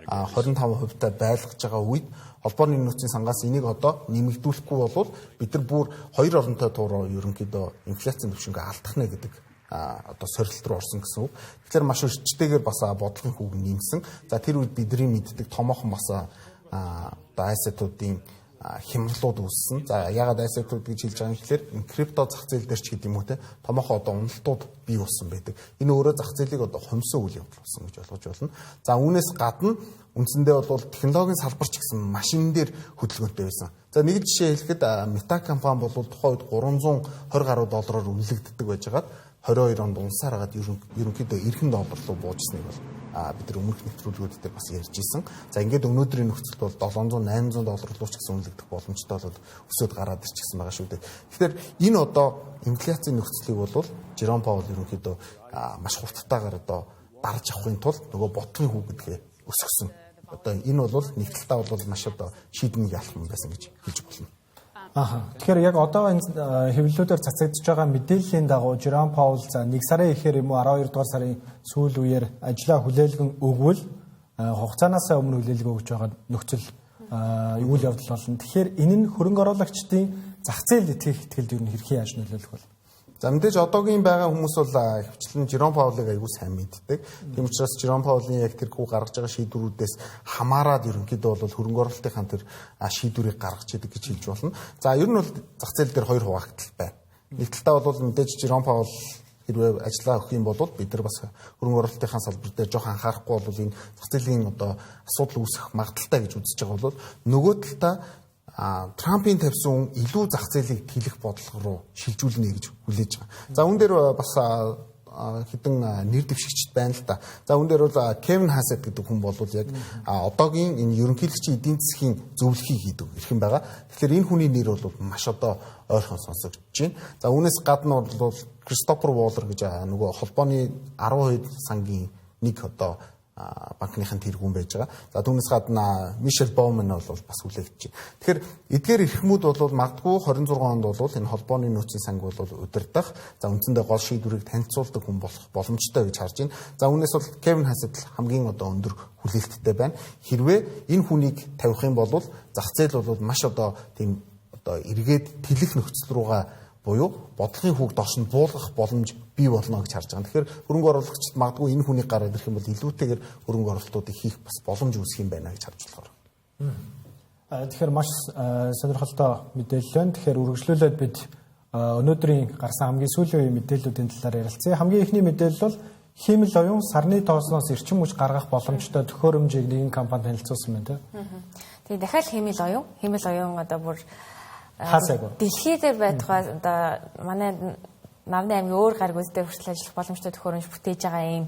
25% таа байлгаж байгаа үед холбооны нөөцийн сангаас энийг одоо нэмэгдүүлэхгүй бол бид нар бүр хоёр оронтой туураа ерөнхийдөө инфляцийн түвшингээ алдах нэ гэдэг одоо сорилт руу орсон гэсэн үг. Тэгэхээр маш өрчтэйгээр бас бодлогын хүүг нэмсэн. За тэр үед бидний мэддэг томоохон бас одоо айсатуудын хямралууд үүссэн. За ягаад asset-ууд гэж хэлж байгаа юм гэхээр энэ крипто зах зээл дээр ч гэдэг юм уу те томоохон одоо уналтууд бий болсон байдаг. Энэ өөрөө зах зээлийг одоо хомсон үйл явдал болсон гэж ойлгож байна. За үүнээс гадна үндсэндээ бол технологийн салбар ч гэсэн машин дээр хөдөлгөөнтэй байсан. За нэг жишээ хэлэхэд Meta компани бол тухайн үед $320 гаруй доллараар үнэлэгддэг байжгаад 22 онд унсаар хагаад ерөнхийдөө $90 руу буужсныг бол бид нар өмнөх нэвтрүүлгүүд дээр бас ярьж ирсэн. За ингээд өнөөдрийн нөхцөлд бол $700-800 руу ч гэсэн үнэлэгдэх боломжтой бол өсөд гараад ирчихсэн байгаа шүү дээ. Тэгэхээр энэ одоо инфляцийн нөхцөлийг бол Жером Паул ерөнхийдөө маш хурдтайгаар одоо дарж авахын тулд нөгөө ботгийн хүү гэдгээ өсгсөн. Одоо энэ бол нэг талтаа бол маш одоо шийднийг алхам байсан гэж хэлж болно. Тэгэхээр яг одоо энэ хэвлэлүүдээр цацагдж байгаа мэдээллийн дагуу Жером Паул за 1 сарын ихээр юм уу 12 дугаар сарын сүүл үеэр ажлаа хүлээлгэн өгвөл хугацаанаас өмнө хүлээлгээ өгж байгаа нөхцөл үйл явдал болно. Тэгэхээр энэ нь хөрөнгө оруулагчдын зах зээлд итгэлд юу хэрхэн яаж нөлөөлөх вэ? За мэдээж одоогийн байгаа хүмүүс бол хвчлэн Жером Паулыг аягүй сайн мэддэг. Тийм учраас Жером Паулийн яг тэр хүү гаргаж байгаа шийдвэрүүдээс хамаарад ерөнхийдөө бол хөрөнгө оруулалтынхаа тэр шийдвэрийг гаргаж идэг гэж хэлж болно. За ер нь бол зах зээл дээр хоёр хуваагдал байна. Нэг талдаа бол мэдээж Жером Паул хэрвээ ажиллаа өгөх юм бол бид нар бас хөрөнгө оруулалтынхаа салбар дээр жоох анхаарахгүй бол энэ зах зээлийн одоо асуудал үүсэх магадaltaй гэж үзэж байгаа бол нөгөө талдаа Трампын тавьсан илүү зах зээлийг тэлэх бодлого руу шилжүүлнэ гэж хүлээж байгаа. За үүн дээр бас хэдэн нэр дэвшигчд байна л да. За үүн дээр бол Кевин Хасет гэдэг хүн бол яг одоогийн энэ ерөнхийлөгчийн эдийн засгийн зөвлөхийг хийдэг ирхэн байгаа. Тэгэхээр энэ хүний нэр бол маш одоо ойрхон сонсогдож байна. За үүнээс гадна бол Кристофер Воллер гэж нөгөө холбооны 12 сангийн нэг одоо банкныхын тэргүүн байж байгаа. За түүнээс гадна Мишель Боуман бол бас хүлээгдэж байна. Тэгэхээр эдгээр эрхмүүд бол магадгүй 26 онд бол энэ холбооны нөөцийн санг бол удирдах, за үндсэндээ гол шийдвэрийг танилцуулдаг хүн болох боломжтой гэж харж байна. За үүнээс бол Кевин Хасет хамгийн одоо өндөр хүлээлттэй байна. Хэрвээ энэ хүнийг тавих юм бол зах зээл бол маш одоо тийм одоо эргээд тэлэх нөхцөл рүүгээ буюу бодлогын хүүг доош нь буулгах боломж бий болно гэж харж байгаа. Тэгэхээр хөрөнгө оруулагчид магадгүй энэ хүнийг гараад ирэх юм бол илүүтэйгээр хөрөнгө оруулалтуудыг хийх бас боломж үүсэх юм байна гэж харж болохоор. Тэгэхээр маш сонирхолтой мэдээлэл байна. Тэгэхээр үргэлжлүүлээд бид өнөөдрийн гарсан хамгийн сүүлийн үеийн мэдээллүүдийн талаар ярилцъя. Хамгийн ихний мэдээлэл бол Хиймэл оюун сарны тоосноос эрчим хүч гаргах боломжтой төхөөрөмжийг нэгэн компани танилцуулсан байна тийм. Тэгээ дахиад Хиймэл оюун одоо бүр дэлхийд дээр байтугай одоо манай Навны аймгийн өөр гариг үздэг хүртэл ажиллах боломжтой төхөөрөмж бүтээж байгаа ийм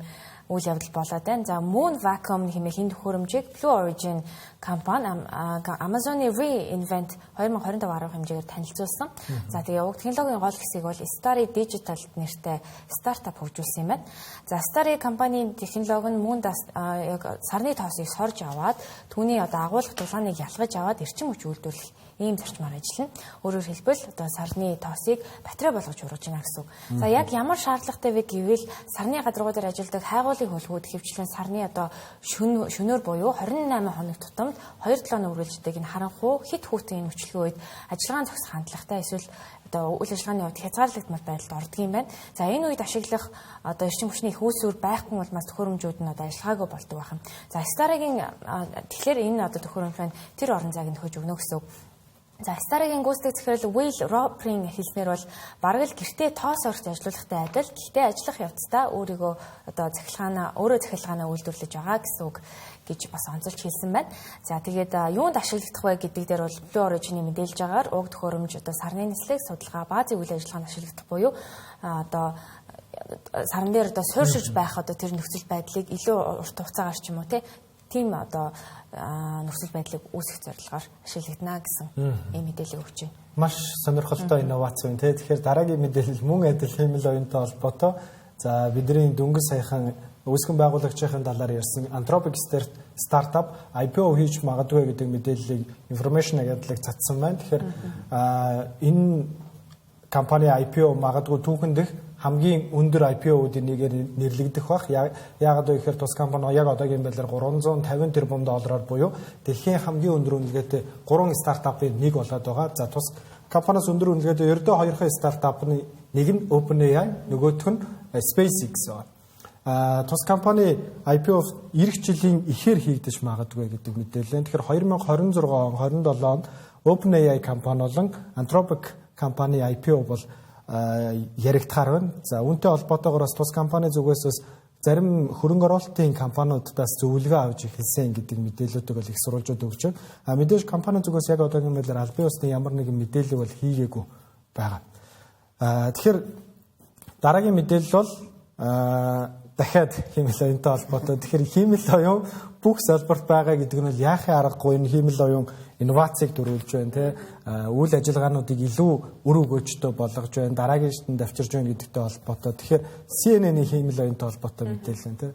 үйл явдал болоод байна. За Moon Vacuum хэмээх энэ төхөөрөмжийг Blue Origin компани Amazon-ы Reinvent 2025 арга хэмжээгээр танилцуулсан. За тэгээ уг технологийн гол хэсгийг бол Starry Digital нэртэй стартап хөгжүүлсэн юм байна. За Starry компанийн технологи нь Moon яг сарны тоосыг сорж аваад түүний одоо агуулгах дулааныг ялгаж аваад эрчим хүч үйлдвэрлэх ийм зарчмаар ажиллана. Өөрөөр хэлбэл одоо сарны тоосыг батарей болгож ургаж байна гэсэн үг. За яг ямар шаардлагатай вэ гэвэл сарны гадаргуу дээр ажилладаг хайгуулын хөлгүүд хэвчлэн сарны одоо шөнөөр буюу 28 хоног тутамд 2-7 өнөө үргэлжлэдэг энэ харанхуй хит хүүтэн нөхцөлгийн үед ажиллагаан зохисох хандлагатай эсвэл одоо үйл ажиллагааны хувьд хязгаарлагдмал байдалд ордог юм байна. За энэ үед ашиглах одоо эрчим хүчний их үүсвэр байхгүй бол бас төхөөрөмжүүд нь одоо ажиллагаагүй болдог байх юм. За Starry-гийн тэгэхээр энэ одоо төхөөрөмж маань тэр орон зайг нөхөж өгнө гэсэн үг. За Starry-гийн гүйцэтгэх захирал Will Roper-ийн хэлснээр бол бараг л гэртээ тоос орж ажиллахтай адил гэхдээ ажиллах явцдаа өөрийгөө одоо захиргаанаа үйлдвэрлэж байгаа гэсэн үг гэж бас онцолж хэлсэн байна. За тэгээд юунд ашиглагдах вэ гэдэг дээр бол Blue Origin-ийн мэдээлж байгаагаар уг төхөөрөмж одоо сарны нислэг судалгаа баазын үйл ажиллагаанд ашиглагдах буюу одоо сарн дээр одоо суурьшиж байх одоо тэр нөхцөл байдлыг илүү урт хугацаагаар ч юм уу тийм одоо нөхцөл байдлыг үүсгэх зорилгоор ашиглагдана гэсэн ийм мэдээлэл өгч байна. Маш сонирхолтой инновац байна тийм. Тэгэхээр дараагийн мэдээлэл мөн адил Хиймэл оюунтай холбоотой. За бидний дөнгөж саяхан үүсгэн байгуулагчийн талаар ярьсан Anthropic стартап IPO хийж магадгүй гэдэг мэдээллийг information агентлаг цацсан байна. Тэгэхээр энэ компани IPO магадгүй түүхэн дэх хамгийн өндөр IPO-уудын нэгээр нэрлэгдэх бах. Яагаад вэ гэхээр тус компани яг одоогийн байдлаар $350 тэрбум буюу дэлхийн хамгийн өндөр үнэлгээтэй 3 стартапын нэг болоод байгаа. За тус компаниас өндөр үнэлгээтэй ердөө 2 стартапны нэг нь OpenAI, нөгөөх нь SpaceX байна. Тус компани IPO эх жилийн ихээр хийгдэж магадгүй гэдэг мэдээлэл. Тэгэхээр 2026 он 27 онд OpenAI компани болон Anthropic компани IPO бол яригдахаар байна. За үүнтэй холбоотойгоор бас тус компани зүгээс бас зарим хөрөнгө оруулалтын компаниудаас зөвлөгөө авч эхэлсэн гэдэг мэдээллүүдийг бол их сурвалжууд өгч байна. Мэдээж компани зүгээс яг одоогийн байдлаар албан ёсны ямар нэгэн мэдээлэл бол хийгээгүй байгаа. Тэгэхээр дараагийн мэдээлэл бол дахиад хиймэл оюунтай холбоотой. Тэгэхээр хиймэл оюун бүх салбарт байгаа гэдэг нь бол яахын аргагүй энэ хиймэл оюун инновацийг дөрвүүлж байна те үйл ажиллагаануудыг илүү үр өгөөжтэй болгож байна, дараагийн шатнд авчирж байна гэдэгтэй холбоотой. Тэгэхээр CNN-ийн хиймэл оюунтай холбоотой мэдээлэл нь те.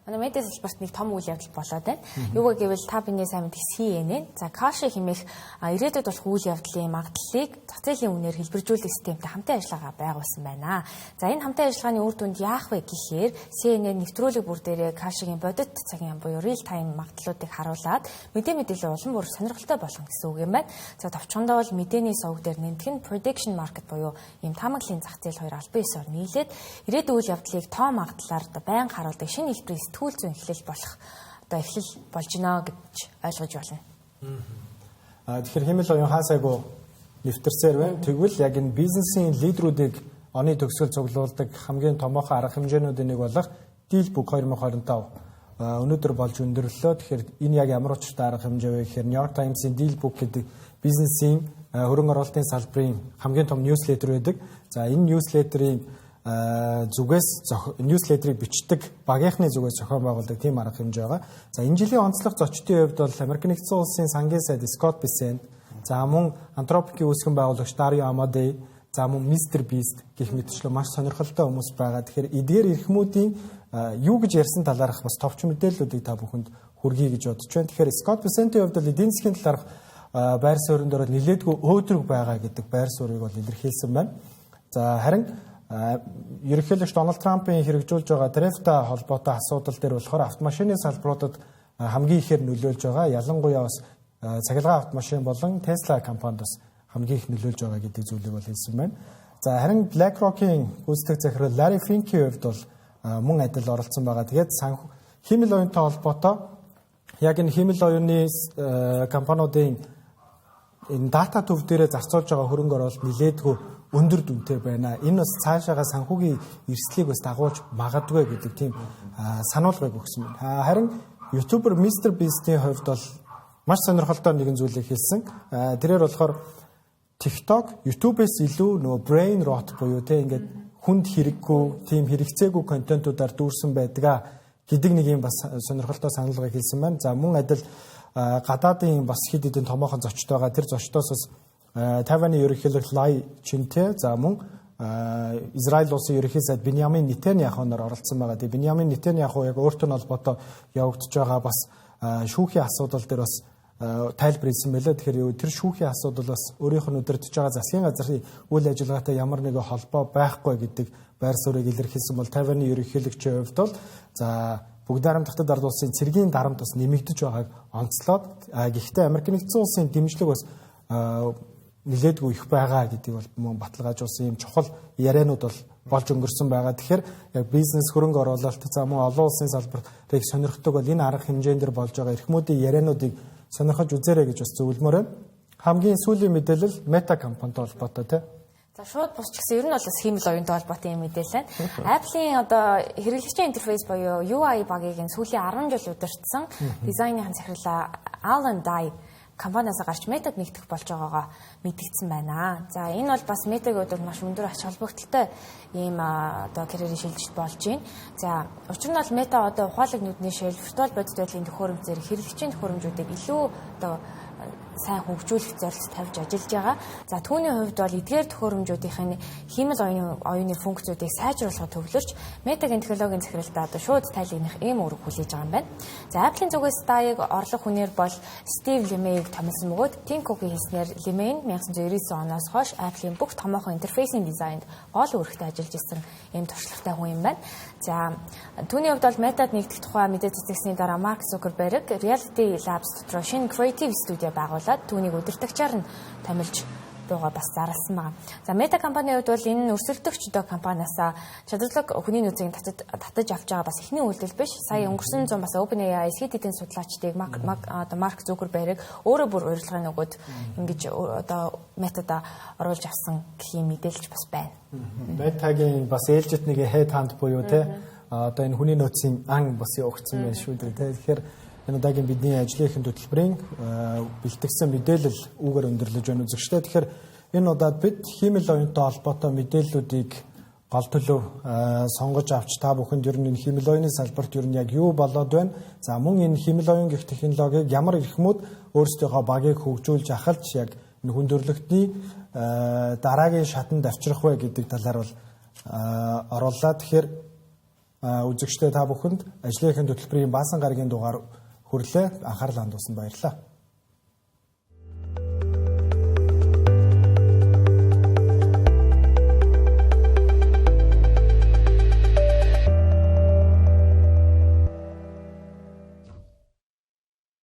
Манай медиа салбарт нэг том үйл явдал болоод байна. Юу гэвэл та биний сайн мэдих CNN, за Каши хэмээх ирээдүйд болох үйл явдлын магадлалыг зах зээлийн үнээр хэлбэржүүлэх системтэй хамтын ажиллагаа байгуулсан байна. За энэ хамтын ажиллагааны үр дүнд яах вэ гэхээр CNN нэвтрүүлэг бүр дээрээ Кашигийн бодит цагийн буюу real time магадлалуудыг харуулад мэдээлэл улам бүр сонирхолтой болгоно гэсэн үг юм байна. За товчхондоо бол мэдээний сувг дээр нэмдэг нь prediction market буюу ийм таамаглалын зах зээл хоёр албан ёсоор нийлээд ирээдүйн үйл явдлыг тоо магадлалаар байнга харуулдаг шинэ хэлбэрийн түүл зүйн эхлэл болох одоо эхлэл болж гинэ гэж ойлгож байна. Тэгэхээр хиймэл оюун хаасайгуу нэвтэрсээр байна. Тэгвэл яг энэ бизнесийн лидерүүдийг оны төгсгөл цуглуулдаг хамгийн томоохон арга хэмжээнүүдийн нэг болох Dealbook 2025 өнөөдөр болж өндөрлөлөө. Тэгэхээр энэ яг ямар учиртай арга хэмжээ вэ гэхээр New York Times-ийн Dealbook гэдэг бизнесийн хөрөнгө оруулалтын салбарын хамгийн том ньюслетер байдаг. За энэ ньюслетерийн зүгээс ньюслетерийг бичдэг багийнхны зүгээс зохион байгуулдаг тийм арга хэмжээ байгаа. За энэ жилийн онцлог зочдын хувьд бол Америк нэгдсэн улсын сангийн сайд Scott Bessent, за мөн Anthropic-ийн үүсгэн байгуулагч Dario Amodei, за мөн Mr Beast гэх мэтчлэн маш сонирхолтой хүмүүс байгаа. Тэгэхээр эдгээр эрхмүүдийн юу гэж ярьсан талаарх бас товч мэдээллүүдийг та бүхэнд хүргэе гэж бодож байна. Тэгэхээр Scott Bessent-ийн хувьд бол эдийн засгийн талаарх байр суурин дээр нэлээдгүй өөдрөг байгаа гэдэг байр суурийг бол илэрхийлсэн байна. За харин ерөнхийлөгч Дональд Трампын хэрэгжүүлж байгаа тарифтай холбоотой асуудал дээр болохоор автомашины салбаруудад хамгийн ихээр нөлөөлж байгаа. Ялангуяа бас цахилгаан автомашин болон Tesla компанид бас хамгийн их нөлөөлж байгаа гэдэг зүйлийг бол хэлсэн байна. За харин BlackRock-ийн гүйцэтгэх захирал Larry Fink-ийн хувьд бол мөн адил оролцсон байгаа. Тэгээд хиймэл оюунтай холбоотой яг энэ хиймэл оюуны компаниудын энэ дата төв дээрээ зарцуулж байгаа хөрөнгө оруулалт нэлээдгүй өндөр дүнтэй байна. Энэ бас цаашаага санхүүгийн эрсдлийг бас дагуулж магадгүй гэдэг тийм сануулгыг өгсөн байна. Харин YouTuber Mr Beast-ийн хувьд бол маш сонирхолтой нэгэн зүйлийг хэлсэн. Тэрээр болохоор TikTok YouTube-с илүү нөгөө brain rot буюу те ингээд хүнд хэрэггүй, тийм хэрэгцээгүй контентуудаар дүүрсэн байдгаа гэдэг нэг юм бас сонирхолтой сануулгыг хэлсэн байна. За мөн адил гадаадын бас хэд хэдэн томоохон зочд байгаа. Тэр зочдоос бас Тайваны ерөнхийлөгч Лай Чинтэ, за мөн Израиль улсын ерөнхий сайд Биньямин Нетаньяху нар оролцсон байгаа. Тэгээ Биньямин Нетаньяху яг өөртөө холбоотой явагдаж байгаа бас шүүхийн асуудал дээр бас тайлбар хийсэн байлаа. Тэгэхээр тэр шүүхийн асуудал бас өөрийнх нь удирдах байгаа засгийн газрын үйл ажиллагаатай ямар нэгэн холбоо байхгүй гэдэг байр суурийг илэрхийлсэн бол Тайваны ерөнхийлөгчийн хувьд бол за Бүгд найрамдахад ард улсын цэргийн дарамт бас нэмэгдэж байгааг онцлоод гэхдээ Америк нэгдсэн улсын дэмжлэг бас нэлээдгүй их байгаа гэдгийг бол мөн баталгаажуулсан юм чухал яриануд бол болж өнгөрсөн байгаа. Тэгэхээр яг бизнес хөрөнгө оруулалт за мөн олон улсын салбарыг сонирхдаг бол энэ арга хэмжээнд дэр болж байгаа эрхмүүдийн яриануудыг сонирхож үзээрэй гэж бас зөвлөмөр байна. Хамгийн сүүлийн мэдээлэл Meta компанитай холбоотой тийм. За шууд бус ч гэсэн ер нь бол бас хиймэл оюунтай холбоотой юм мэдээлэл байна. Apple-ийн одоо хэрэглэгчийн интерфейс буюу UI багийг сүүлийн 10 жил удирдсан дизайныхан захирлаа Alan Dye компаниас гарч Meta-д нэгдэх болж байгаагаа мэдгдсэн байна. За энэ бол бас Meta-гийн хувьд маш өндөр ач холбогдолтой ийм одоо карьерийн шилжилт болж байна. За учир нь бол Meta одоо ухаалаг нүдний шил, виртуал бодит байдлын төхөөрөмжөөр хэрэглэгчийн төхөөрөмжүүдийг илүү одоо сайн хөгжүүлэх зорилт тавьж ажиллаж байгаа. За түүний хувьд бол эдгээр төхөөрөмжүүдийн хиймэл оюуны функцүүдийг сайжруулахад төвлөрч Meta-гийн технологийн захиралтай одоо шууд тайлгнах ийм үүрэг хүлээж байгаа юм байна. За Apple-ийн зүгээс Dye-г орлого хүнээр бол Steve Lemay-г томилсон бөгөөд Tim Cook-ийн хэлснээр Lemay нь 1999 оноос хойш Apple-ийн бүх томоохон интерфейсийн дизайнд гол үүрэгтэй ажиллаж ирсэн ийм туршлагатай хүн юм байна. За түүний хувьд бол Meta-д нэгдэх тухай мэдээ цэцгэсний дараа Mark Zuckerberg Reality Labs дотор шинэ Creative Studio байгуулад түүнийг удирдагчаар нь томилж руугаа бас зарласан байна. За Meta компанийн хувьд бол энэ өрсөлдөгч одоо компаниасаа чадварлаг хүний нөөцийг татаж авч байгаа бас эхний үйлдэл биш. Сая өнгөрсөн зам бас OpenAI эсхий эдийн судлаачдыг Марк Зукерберг өөрөө бүр урилгын нөгөөд ингэж одоо Meta-да оруулж авсан гэх юм мэдээлж бас байна. Meta-гийн бас ээлжит нэг head hunt буюу те одоо энэ хүний нөөцийн ан бас явагдсан байх шүү дээ. Тэгэхээр энэ удаагийн бидний ажлынхын хөтөлбөрийн бэлтгэсэн мэдээлэл үүгээр өндөрлөж байна үзэгчтэй. Тэгэхээр энэ удаад бид хиймэл оюунтай холбоотой мэдээллүүдийг гол төлөв сонгож авч та бүхэнд ер нь энэ хиймэл оюуны салбарт ер нь яг юу болоод байна. За мөн энэ хиймэл оюун гэх технологиг ямар эрхмүүд өөрсдийнхөө багийг хөгжүүлж ахалж яг энэ хүндрэлтний дараагийн шатанд авчрах вэ гэдэг талаар бол оруулаа. Тэгэхээр үзэгчтэй та бүхэнд ажлынхын хөтөлбөрийн баасан гарагийн дугаар хүрлээ анхаарал хандуулсан баярлалаа.